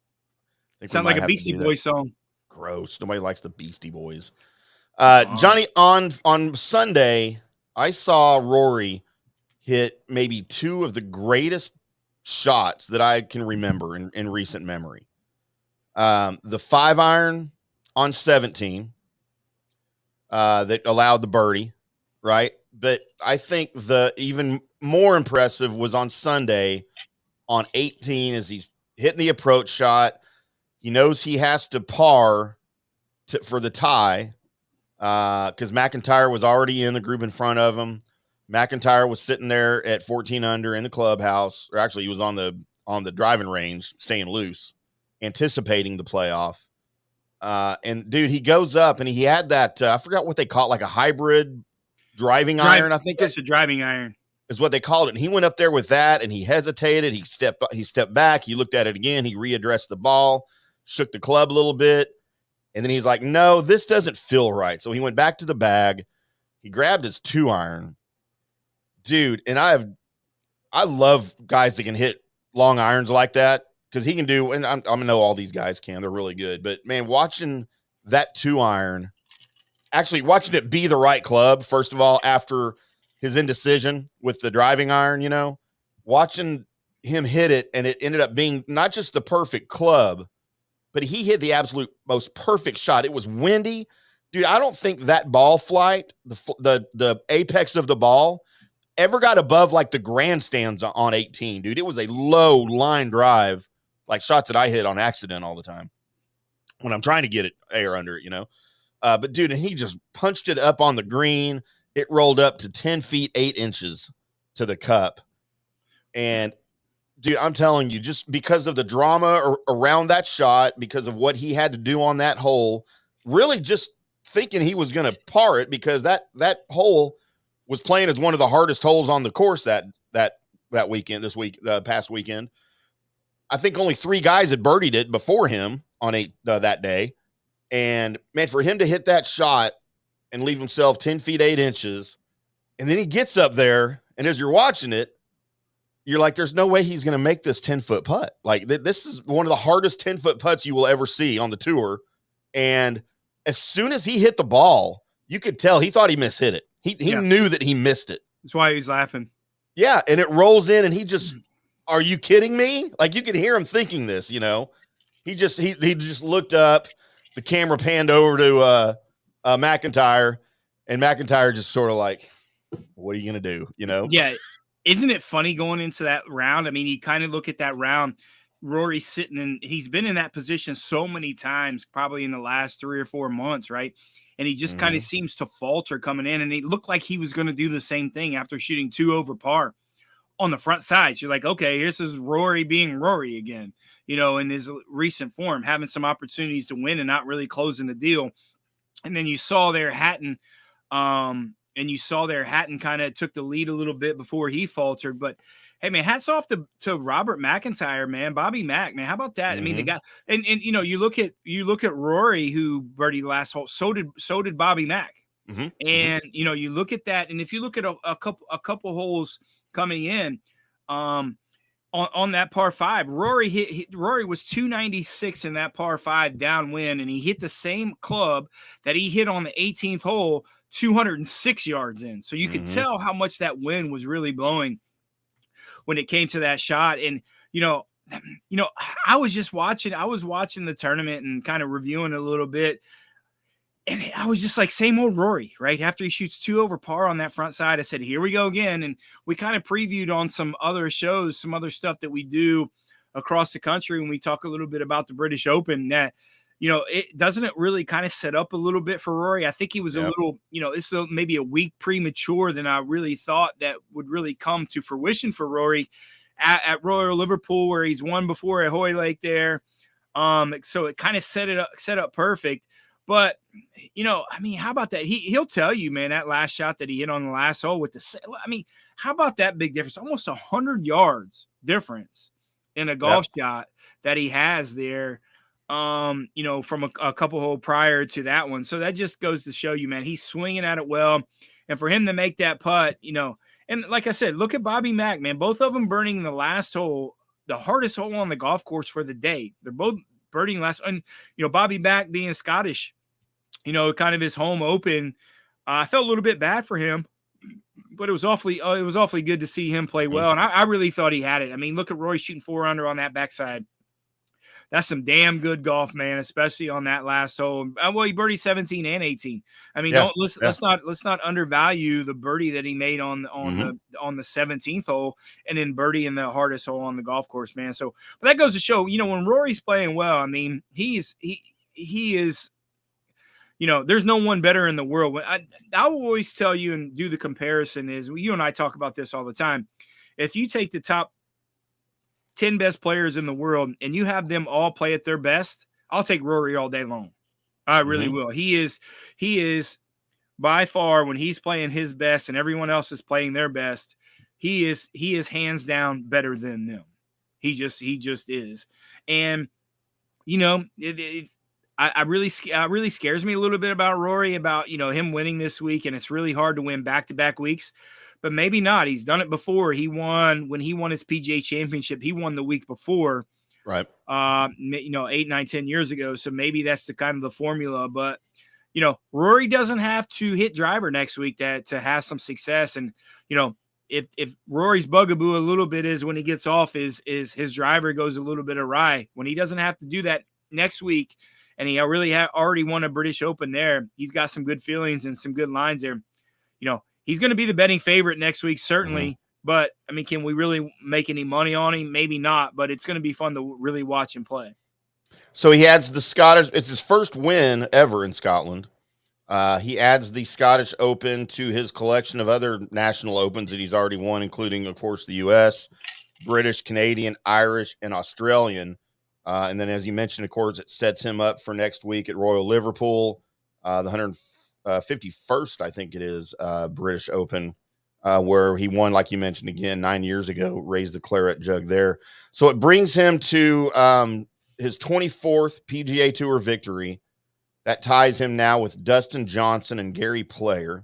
Sounds like a Beastie Boys song. Gross. Nobody likes the Beastie Boys. Johnny, on Sunday, I saw Rory hit maybe 2 of the greatest shots that I can remember in recent memory. The 5-iron on 17. That allowed the birdie, right? But I think the even more impressive was on Sunday on 18 as he's hitting the approach shot. He knows he has to par for the tie because McIntyre was already in the group in front of him. McIntyre was sitting there at 14 under in the clubhouse, or actually he was on the driving range, staying loose, anticipating the playoff. And dude, he goes up and he had that, I forgot what they call it, like a hybrid driving iron. I think it's a driving iron is what they called it. And he went up there with that and he hesitated. He stepped back. He looked at it again. He readdressed the ball, shook the club a little bit. And then he's like, no, this doesn't feel right. So he went back to the bag. He grabbed his 2-iron. Dude, and I love guys that can hit long irons like that because he can do, and I'm gonna know all these guys can. They're really good. But man, watching that 2-iron, actually watching it be the right club, first of all, after his indecision with the driving iron, watching him hit it, and it ended up being not just the perfect club, but he hit the absolute most perfect shot. It was windy. Dude, I don't think that ball flight, the apex of the ball, ever got above like the grandstands on 18, dude. It was a low line drive, like shots that I hit on accident all the time when I'm trying to get it air under it, But dude, and he just punched it up on the green. It rolled up to 10 feet, 8 inches to the cup. And dude, I'm telling you, just because of the drama around that shot, because of what he had to do on that hole, really just thinking he was going to par it, because that hole was playing as one of the hardest holes on the course that weekend, past weekend. I think only 3 guys had birdied it before him on that day. And man, for him to hit that shot and leave himself 10 feet, 8 inches, and then he gets up there, and as you're watching it, you're like, there's no way he's going to make this 10-foot putt. Like, this is one of the hardest 10-foot putts you will ever see on the tour. And as soon as he hit the ball, you could tell he thought he mishit it. He knew that he missed it. That's why he's laughing. Yeah, and it rolls in, and he just, are you kidding me? Like, you could hear him thinking this, He just looked up. The camera panned over to McIntyre, and McIntyre just sort of like, what are you going to do, Yeah. Isn't it funny going into that round? I mean, you kind of look at that round, Rory's sitting in, he's been in that position so many times, probably in the last 3 or 4 months, right? And he just kind of seems to falter coming in, and it looked like he was going to do the same thing after shooting 2 over par on the front side. So you're like, okay, this is Rory being Rory again, in his recent form, having some opportunities to win and not really closing the deal. And then you saw there Hatton, kind of took the lead a little bit before he faltered. But hey, man, hats off to Robert McIntyre, man. Bobby Mack, man. How about that? I mean, the guy, and you look at Rory, who birdied last hole. So did Bobby Mack. And you look at that, and if you look at a couple holes coming in, on that par 5, Rory was 296 in that par 5 downwind, and he hit the same club that he hit on the 18th hole 206 yards in. So you could tell how much that wind was really blowing when it came to that shot. And I was watching the tournament and kind of reviewing a little bit, and I was just like, same old Rory, right? After he shoots 2 over par on that front side, I said, here we go again. And we kind of previewed on some other shows, some other stuff that we do across the country when we talk a little bit about the British Open, that, it doesn't it really kind of set up a little bit for Rory. I think he was a little, this is maybe a week premature than I really thought that would really come to fruition for Rory at Royal Liverpool, where he's won before at Hoylake there. So it kind of set up perfect. But, I mean, how about that? He'll tell you, man, that last shot that he hit on the last hole how about that big difference? Almost 100 yards difference in a golf shot that he has there, from a couple hole prior to that one. So that just goes to show you, man, he's swinging at it well. And for him to make that putt, and like I said, look at Bobby Mack, man, both of them burning the last hole, the hardest hole on the golf course for the day. They're both birding last, and Bobby Mack being Scottish, kind of his home open. I felt a little bit bad for him, but it was awfully good to see him play well. And I really thought he had it. I mean, look at Roy shooting 4 under on that backside. That's some damn good golf, man, especially on that last hole. Well, he birdied 17 and 18. I mean, let's not undervalue the birdie that he made on the 17th hole, and then birdie in the hardest hole on the golf course, man. So, but that goes to show, when Rory's playing well, I mean, he is, there's no one better in the world. I will always tell you and do the comparison is, you and I talk about this all the time. If you take the top 10 best players in the world and you have them all play at their best, I'll take Rory all day long. I really will. He is by far, when he's playing his best and everyone else is playing their best, he is hands down better than them. He just is. And, really scares me a little bit about Rory, about, him winning this week. And it's really hard to win back-to-back weeks, but maybe not. He's done it before. When he won his PGA championship, he won the week before, right. 8, 9, 10 years ago. So maybe that's the kind of the formula, but Rory doesn't have to hit driver next week to have some success. And, if Rory's bugaboo a little bit is when he gets off is his driver goes a little bit awry. When he doesn't have to do that next week, and he really already won a British Open there, he's got some good feelings and some good lines there. He's going to be the betting favorite next week, certainly. Mm-hmm. But, I mean, can we really make any money on him? Maybe not, but it's going to be fun to really watch him play. So he adds the Scottish – it's his first win ever in Scotland. He adds the Scottish Open to his collection of other national opens that he's already won, including, of course, the U.S., British, Canadian, Irish, and Australian. And then, as you mentioned, of course, it sets him up for next week at Royal Liverpool, the 151st, I think it is, British Open, where he won, like you mentioned again, 9 years ago, raised the claret jug there. So it brings him to his 24th PGA Tour victory. That ties him now with Dustin Johnson and Gary Player.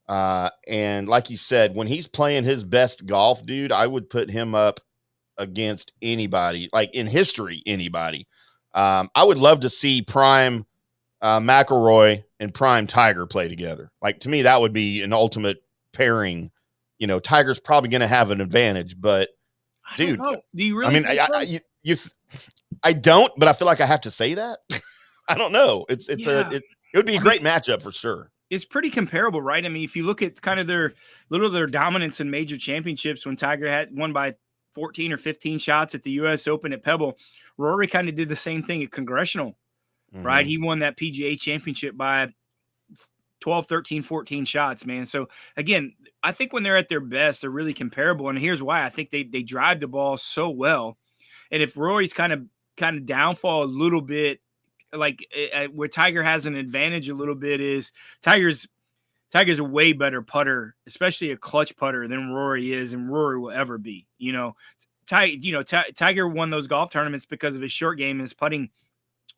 And like you said, when he's playing his best golf, dude, I would put him up against anybody, like in history, anybody. I would love to see prime McIlroy and prime Tiger play together. Like, to me, that would be an ultimate pairing. Tiger's probably going to have an advantage, but dude, do you really? I mean, I don't, but I feel like I have to say that. I don't know. It would be a great matchup for sure. It's pretty comparable, right? I mean, if you look at kind of their dominance in major championships, when Tiger had won by 14 or 15 shots at the U.S. Open at Pebble, Rory kind of did the same thing at Congressional, right? He won that PGA championship by 12, 13, 14 shots, man. So again, I think when they're at their best, they're really comparable. And here's why. I think they drive the ball so well. And if Rory's kind of downfall a little bit, like where Tiger has an advantage a little bit, is Tiger's a way better putter, especially a clutch putter, than Rory is, and Rory will ever be. Tiger won those golf tournaments because of his short game and his putting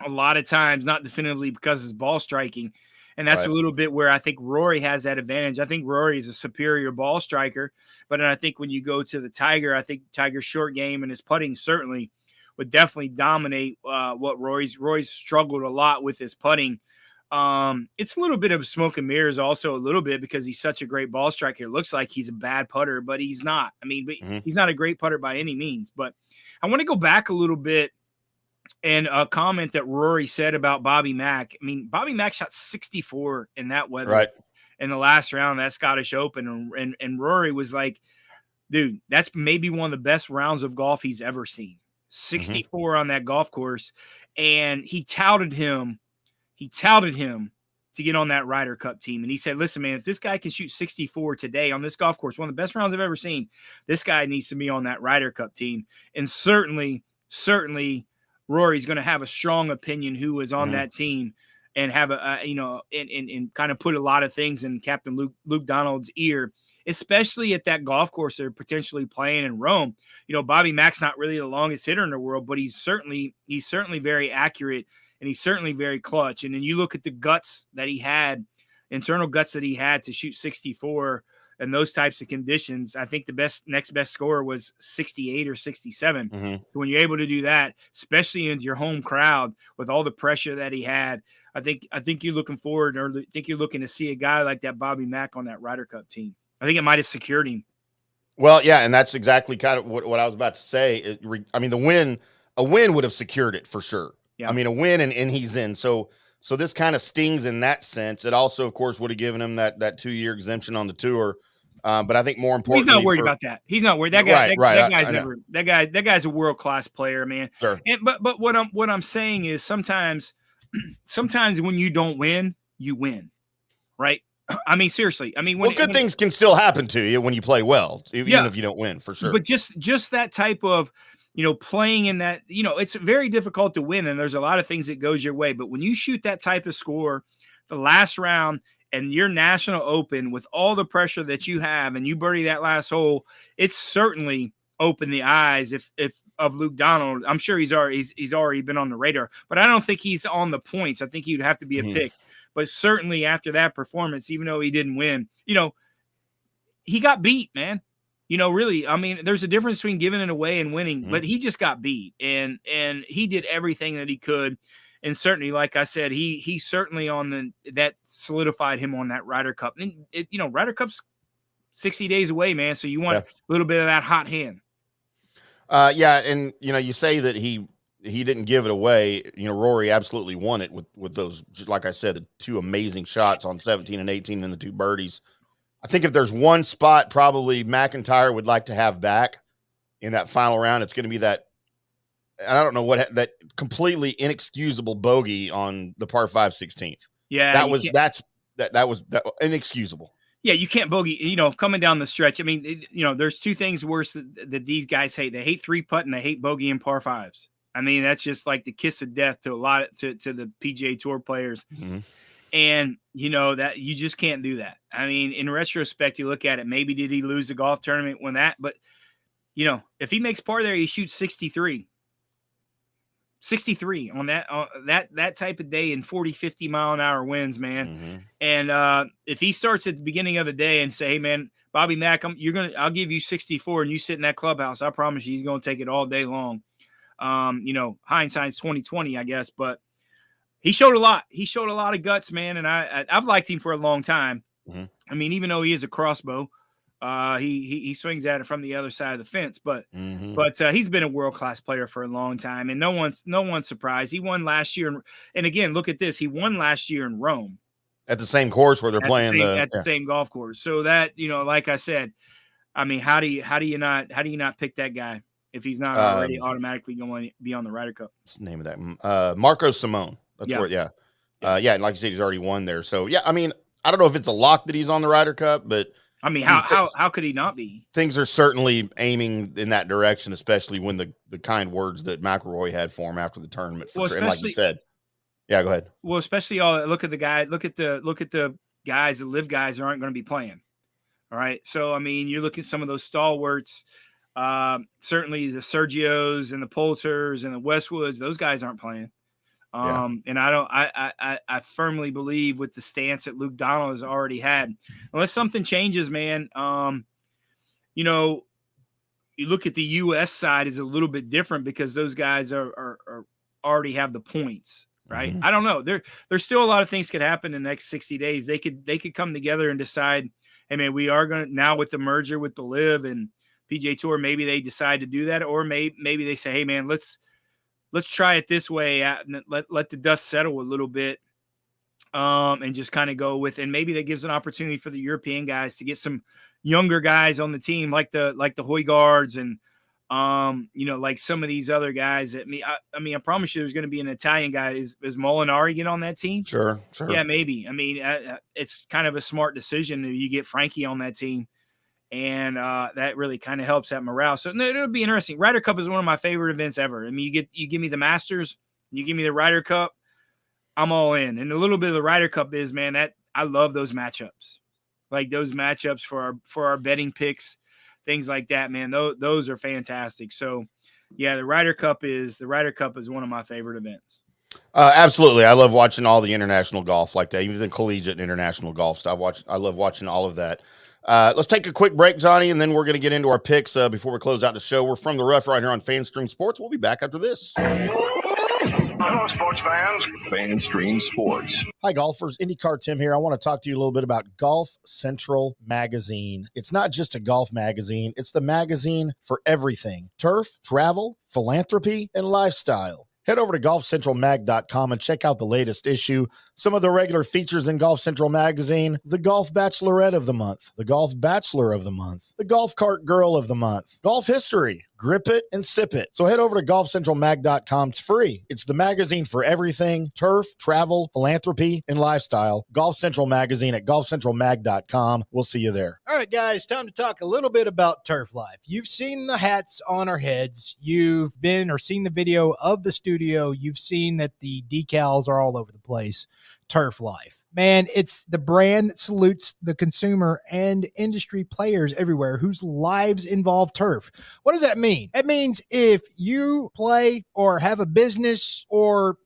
a lot of times, not definitively because of his ball striking. And that's a little bit where I think Rory has that advantage. I think Rory is a superior ball striker, but I think when you go to the Tiger, I think Tiger's short game and his putting certainly would definitely dominate what Rory's struggled a lot with his putting. It's a little bit of smoke and mirrors also a little bit because he's such a great ball striker. It looks like he's a bad putter, but he's not. I mean, he's not a great putter by any means. But I want to go back a little bit and a comment that Rory said about Bobby Mack. I mean, Bobby Mack shot 64 in that weather in the last round of that Scottish Open. And Rory was like, dude, that's maybe one of the best rounds of golf he's ever seen. 64 on that golf course. And he touted him to get on that Ryder Cup team. And he said, listen, man, if this guy can shoot 64 today on this golf course, one of the best rounds I've ever seen, this guy needs to be on that Ryder Cup team. And certainly Rory's going to have a strong opinion who is on that team, and have and kind of put a lot of things in Captain Luke Donald's ear, especially at that golf course they're potentially playing in Rome. Bobby Mack's not really the longest hitter in the world, but he's certainly very accurate, and he's certainly very clutch. And then you look at the guts that he had, internal guts that he had to shoot 64 in those types of conditions. I think the next best score was 68 or 67. So when you're able to do that, especially in your home crowd with all the pressure that he had, I think you're looking forward, or I think you're looking to see a guy like that Bobby Mack on that Ryder Cup team. I think it might have secured him. Well, yeah, and that's exactly kind of what I was about to say. I mean, a win would have secured it for sure. Yeah. I mean, a win and he's in. So this kind of stings in that sense. It also, of course, would have given him that 2-year exemption on the tour. But I think more importantly, he's not worried about that. He's not worried. That guy's a world-class player, man. Sure. And but what I'm saying is sometimes when you don't win, you win, right? I mean, seriously. I mean, good things can still happen to you when you play well, even if you don't win, for sure. But just that type of, playing in that, it's very difficult to win, and there's a lot of things that goes your way. But when you shoot that type of score, the last round, and your national open with all the pressure that you have, and you birdie that last hole, it's certainly opened the eyes. If Luke Donald. I'm sure he's already been on the radar, but I don't think he's on the points. I think he'd have to be a pick. But certainly after that performance, even though he didn't win, he got beat, man. Really, I mean, there's a difference between giving it away and winning, but he just got beat, and he did everything that he could. And certainly, like I said, he's certainly that solidified him on that Ryder Cup. And Ryder Cup's 60 days away, man. So you want a little bit of that hot hand. And you say that he didn't give it away. Rory absolutely won it with those, like I said, the two amazing shots on 17 and 18 and the two birdies. I think if there's one spot probably McIntyre would like to have back in that final round, it's going to be that, I don't know that completely inexcusable bogey on the par 5 16th. Yeah, that was inexcusable. Yeah, you can't bogey, coming down the stretch. I mean, there's two things worse that these guys hate. They hate 3-putt and they hate bogeying par 5s. I mean, that's just like the kiss of death to to the PGA Tour players. Mm-hmm. And that you just can't do that. I mean, in retrospect, you look at it, maybe did he lose the golf tournament when that, but if he makes par there, he shoots 63 on that type of day in 40, 50 mile an hour winds, man. Mm-hmm. And if he starts at the beginning of the day and say, hey man, Bobby Mack, I'll give you 64 and you sit in that clubhouse, I promise you he's going to take it all day long. Hindsight's 2020, I guess, but he showed a lot. He showed a lot of guts, man. And I've liked him for a long time. Mm-hmm. I mean, even though he is a crossbow, he swings at it from the other side of the fence, but he's been a world-class player for a long time, and no one's surprised. He won last year. And again, look at this. He won last year in Rome at the same course where they're playing the same golf course. So that, like I said, I mean, how do you not pick that guy if he's not already automatically going to be on the Ryder Cup? What's the name of that? Marco Simone. That's where, and like you said, he's already won there. So yeah, I mean, I don't know if it's a lock that he's on the Ryder Cup, but I mean, how could he not be? Things are certainly aiming in that direction, especially when the kind words that McIlroy had for him after the tournament. For sure. And like you said, yeah, go ahead. Well, especially look at the guys, the live guys that aren't going to be playing. All right, so I mean, you look at some of those stalwarts. Certainly the Sergios and the Poulters and the Westwoods; those guys aren't playing. And I firmly believe with the stance that Luke Donald has already had, unless something changes, man, you look at the U.S. side is a little bit different because those guys are already have the points, right? Mm-hmm. I don't know. There's still a lot of things could happen in the next 60 days. They could come together and decide, hey man, we are going to now with the merger with the Live and PGA Tour, maybe they decide to do that, or maybe they say, hey man, let's try it this way. And let the dust settle a little bit, and just kind of go with. And maybe that gives an opportunity for the European guys to get some younger guys on the team, like the Højgaards and like some of these other guys. That I mean, I promise you, there's going to be an Italian guy. Is Molinari get on that team? Sure. Yeah, maybe. I mean, it's kind of a smart decision if you get Frankie on that team. And that really kind of helps that morale. So it'll be interesting. Ryder Cup is one of my favorite events ever. I mean, you give me the Masters, you give me the Ryder Cup, I'm all in. And a little bit of the Ryder Cup is, man, that I love those matchups, like those matchups for our betting picks, things like that, man. Those are fantastic. So, yeah, the Ryder Cup is one of my favorite events. Absolutely, I love watching all the international golf like that, even the collegiate and international golf stuff. I love watching all of that. Let's take a quick break, Johnny, and then we're going to get into our picks before we close out the show. We're from the rough right here on FanStream Sports. We'll be back after this. Hello, sports fans. FanStream Sports. Hi, golfers. IndyCarTim here. I want to talk to you a little bit about Golf Central Magazine. It's not just a golf magazine. It's the magazine for everything: turf, travel, philanthropy, and lifestyle. Head over to golfcentralmag.com and check out the latest issue. Some of the regular features in Golf Central Magazine: the Golf Bachelorette of the Month, the Golf Bachelor of the Month, the Golf Cart Girl of the Month, Golf History, Grip It and Sip It. So head over to golfcentralmag.com. It's free. It's the magazine for everything: turf, travel, philanthropy, and lifestyle. Golf Central Magazine at golfcentralmag.com. We'll see you there. All right, guys, time to talk a little bit about turf life. You've seen the hats on our heads. You've been or seen the video of the studio. You've seen that the decals are all over the place. Turf Life. Man, it's the brand that salutes the consumer and industry players everywhere whose lives involve turf. What does that mean? That means if you play or have a business or,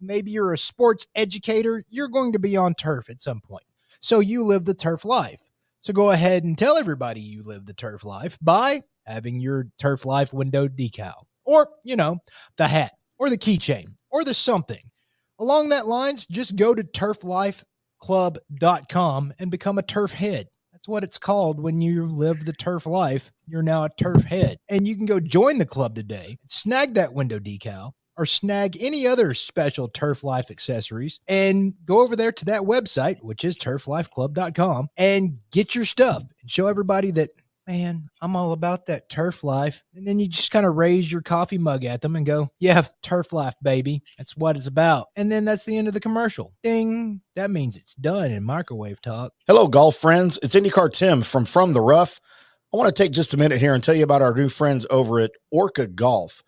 maybe you're a sports educator, you're going to be on turf at some point. So you live the turf life. So go ahead and tell everybody you live the turf life by having your Turf Life window decal or, the hat or the keychain or the something. Along that lines, just go to turflifeclub.com and become a turf head. That's what it's called when you live the turf life. You're now a turf head. And you can go join the club today, snag that window decal, or snag any other special Turf Life accessories and go over there to that website, which is turflifeclub.com, and get your stuff and show everybody that, man, I'm all about that turf life. And then you just kind of raise your coffee mug at them and go, yeah, turf life, baby. That's what it's about. And then that's the end of the commercial. Ding. That means it's done in microwave talk. Hello, golf friends. It's IndyCarTim from the Rough. I want to take just a minute here and tell you about our new friends over at Orca Golf.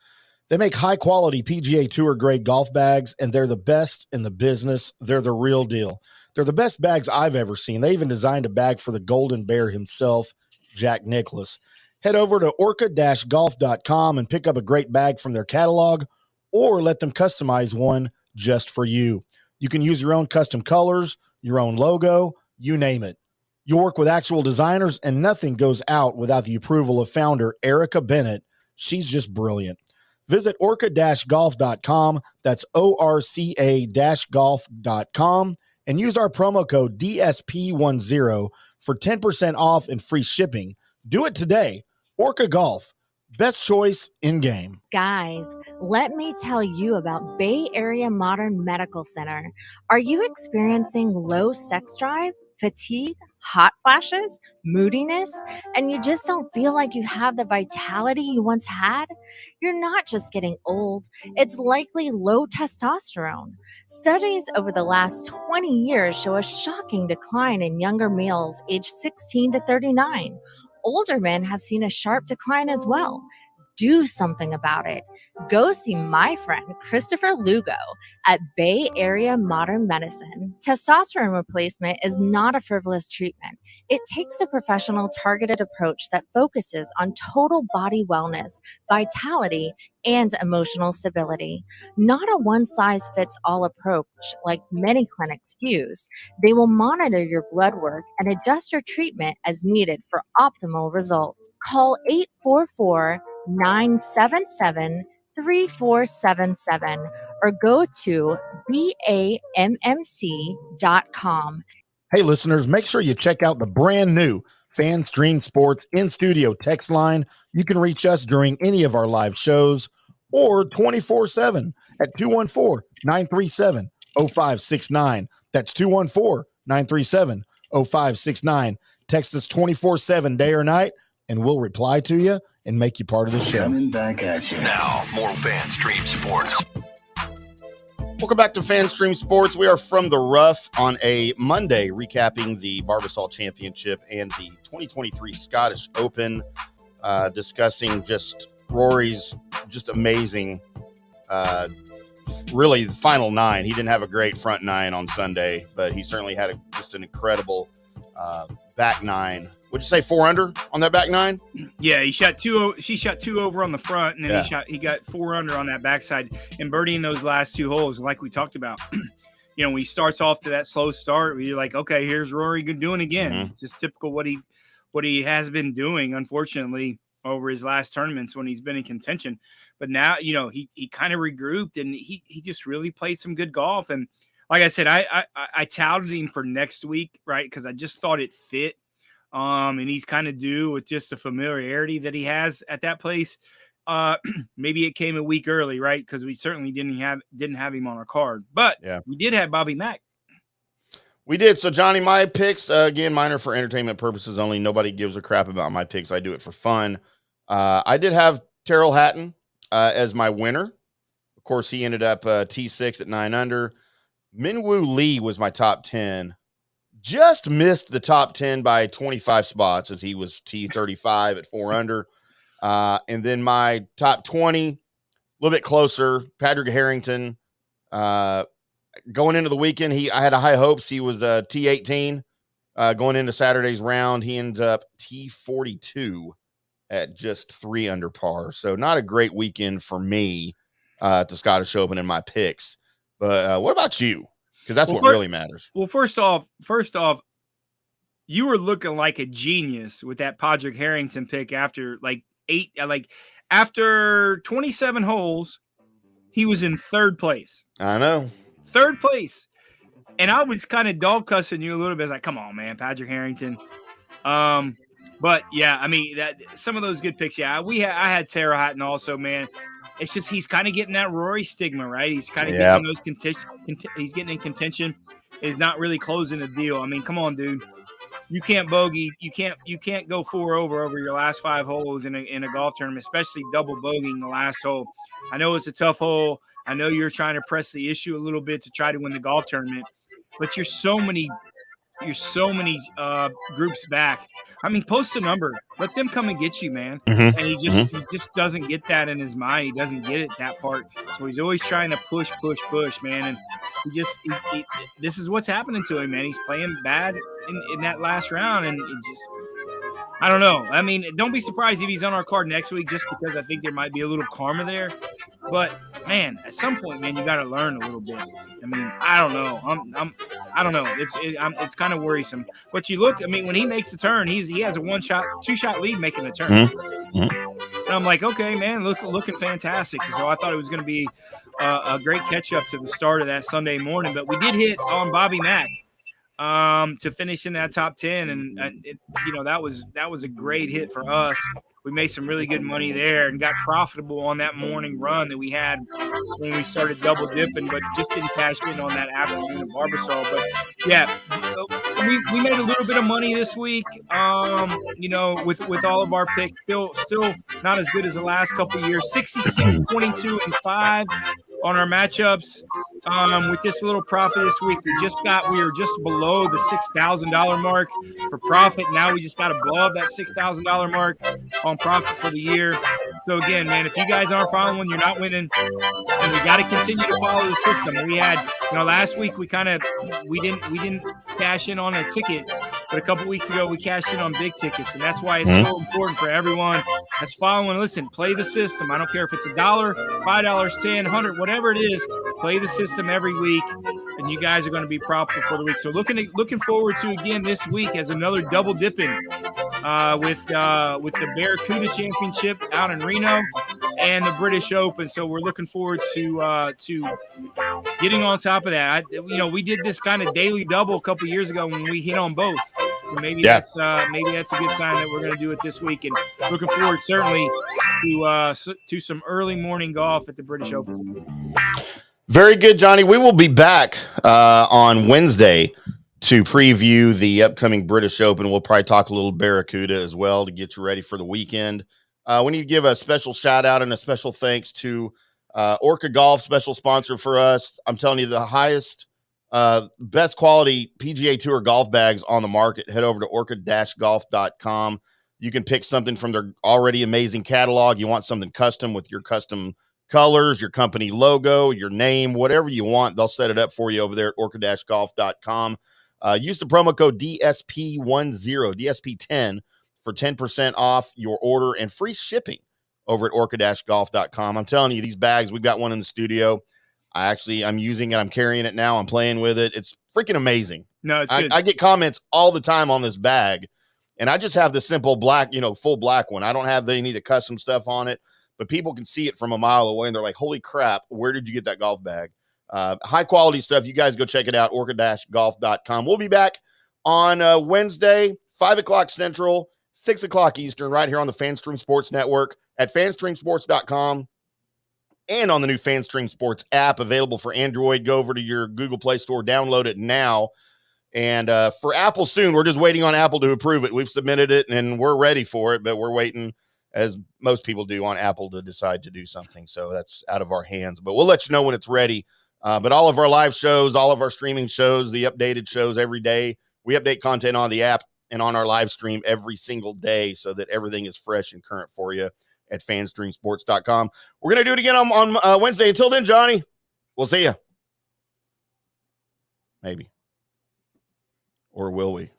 They make high-quality PGA Tour-grade golf bags, and they're the best in the business. They're the real deal. They're the best bags I've ever seen. They even designed a bag for the Golden Bear himself, Jack Nicklaus. Head over to orca-golf.com and pick up a great bag from their catalog, or let them customize one just for you. You can use your own custom colors, your own logo, you name it. You work with actual designers, and nothing goes out without the approval of founder Erica Bennett. She's just brilliant. Visit orca-golf.com, that's orca-golf.com, and use our promo code DSP10 for 10% off and free shipping. Do it today. Orca Golf, best choice in game. Guys, let me tell you about Bay Area Modern Medical Center. Are you experiencing low sex drive, fatigue, hot flashes, moodiness, and you just don't feel like you have the vitality you once had? You're not just getting old, it's likely low testosterone. Studies over the last 20 years show a shocking decline in younger males aged 16 to 39. Older men have seen a sharp decline as well. Do something about it. Go see my friend Christopher Lugo at Bay Area Modern Medicine. Testosterone replacement is not a frivolous treatment. It takes a professional, targeted approach that focuses on total body wellness, vitality, and emotional stability. Not a one-size-fits-all approach like many clinics use. They will monitor your blood work and adjust your treatment as needed for optimal results. Call 844-977-3477 or go to BAMMC.com. Hey, listeners, make sure you check out the brand new FanStream Sports in-studio text line. You can reach us during any of our live shows or 24/7 at 214-937-0569. That's 214-937-0569. Text us 24/7 day or night, and we'll reply to you and make you part of the show. Coming back at you. Now, more FanStream Sports. Welcome back to FanStream Sports. We are from the Rough on a Monday, recapping the Barbasol Championship and the 2023 Scottish Open, discussing just Rory's just amazing, really the final nine. He didn't have a great front nine on Sunday, but he certainly had just an incredible back nine. Would you say 4 under on that back nine? Yeah, he shot two over on the front, and then he got 4 under on that backside, and birdieing those last 2 holes, like we talked about. When he starts off to that slow start, you're like, okay, here's Rory doing again. Mm-hmm. Just typical what he has been doing, unfortunately, over his last tournaments when he's been in contention. But now, he kind of regrouped, and he just really played some good golf. And like I said, I touted him for next week, right? Because I just thought it fit. And he's kind of due with just the familiarity that he has at that place. Maybe it came a week early, right? Because we certainly didn't have him on our card. But we did have Bobby Mack. We did. So, Johnny, my picks, again, mine are for entertainment purposes only. Nobody gives a crap about my picks. I do it for fun. I did have Terrell Hatton as my winner. Of course, he ended up T6 at 9 under. Minwoo Lee was my top 10. Just missed the top 10 by 25 spots as he was T35 at 4 under. And then my top 20, a little bit closer, Patrick Harrington at going into the weekend, I had high hopes. He was T18 going into Saturday's round. He ended up T42 at just 3 under par. So not a great weekend for me at the Scottish Open in my picks. But what about you? Because that's what really matters. Well, first off, you were looking like a genius with that Padraig Harrington pick after after 27 holes, he was in third place. I know. Third place. And I was kind of dog cussing you a little bit. Like, come on, man, Padraig Harrington. But yeah, I mean, some of those good picks. Yeah, I had Tara Hatton also, man. It's just he's kind of getting that Rory stigma, right? He's kind of getting those he's getting in contention. He's not really closing the deal. I mean, come on, dude. You can't bogey. You can't go 4 over your last 5 holes in a golf tournament, especially double bogeying the last hole. I know it's a tough hole. I know you're trying to press the issue a little bit to try to win the golf tournament, but you're so many groups back. I mean, post a number. Let them come and get you, man. Mm-hmm. And he just doesn't get that in his mind. He doesn't get it, that part. So he's always trying to push, man. And this is what's happening to him, man. He's playing bad in that last round, and I don't know. I mean, don't be surprised if he's on our card next week, just because I think there might be a little karma there. But man, at some point, man, you got to learn a little bit. I mean, I don't know. I don't know. It's kind of worrisome. But you look. I mean, when he makes the turn, he has a 2-shot lead making the turn. Mm-hmm. And I'm like, okay, man, looking fantastic. So I thought it was going to be a great catch up to the start of that Sunday morning. But we did hit on Bobby Mack to finish in that top 10, and that was a great hit for us. We made some really good money there and got profitable on that morning run that we had when we started double dipping, but just didn't cash in on that afternoon of Barbasol. But yeah, we made a little bit of money this week. With all of our picks, still not as good as the last couple of years. 66, 22, and 5 on our matchups. With this little profit this week, we were just below the $6,000 mark for profit. Now we just got above that $6,000 mark on profit for the year. So again, man, if you guys aren't following, you're not winning, and we got to continue to follow the system. We had, last week we didn't cash in on a ticket, but a couple weeks ago we cashed in on big tickets, and that's why it's so important for everyone that's following. Listen, play the system. I don't care if it's $1, $5, $10, $100, whatever it is. Play the system every week, and you guys are going to be profitable for the week. So looking forward to again this week as another double dipping with the Barracuda Championship out in Reno and the British Open. So we're looking forward to getting on top of that. We did this kind of daily double a couple years ago when we hit on both. So maybe that's a good sign that we're going to do it this week. And looking forward certainly to some early morning golf at the British Open. Very good, Johnny. We will be back on Wednesday to preview the upcoming British Open. We'll probably talk a little Barracuda as well to get you ready for the weekend. We need to give a special shout out and a special thanks to Orca Golf, special sponsor for us. I'm telling you, the highest, best quality PGA Tour golf bags on the market. Head over to orca-golf.com. You can pick something from their already amazing catalog. You want something custom with your custom colors, your company logo, your name, whatever you want, they'll set it up for you over there at orca-golf.com. Use the promo code DSP10, DSP10 for 10% off your order and free shipping over at orca-golf.com. I'm telling you, these bags, we've got one in the studio. I'm using it. I'm carrying it now. I'm playing with it. It's freaking amazing. No, it's good. I get comments all the time on this bag, and I just have the simple black, full black one. I don't have any of the custom stuff on it, but people can see it from a mile away, and they're like, holy crap, where did you get that golf bag? High quality stuff. You guys go check it out, orca-golf.com. We'll be back on Wednesday, 5 o'clock Central, 6 o'clock Eastern, right here on the FanStream Sports Network at fanstreamsports.com and on the new FanStream Sports app available for Android. Go over to your Google Play Store, download it now. And for Apple soon, we're just waiting on Apple to approve it. We've submitted it and we're ready for it, but we're waiting, as most people do, on Apple to decide to do something. So that's out of our hands, but we'll let you know when it's ready. But all of our live shows, all of our streaming shows, the updated shows every day, we update content on the app and on our live stream every single day so that everything is fresh and current for you at fanstreamsports.com. We're going to do it again on Wednesday. Until then, Johnny, we'll see you. Maybe. Or will we?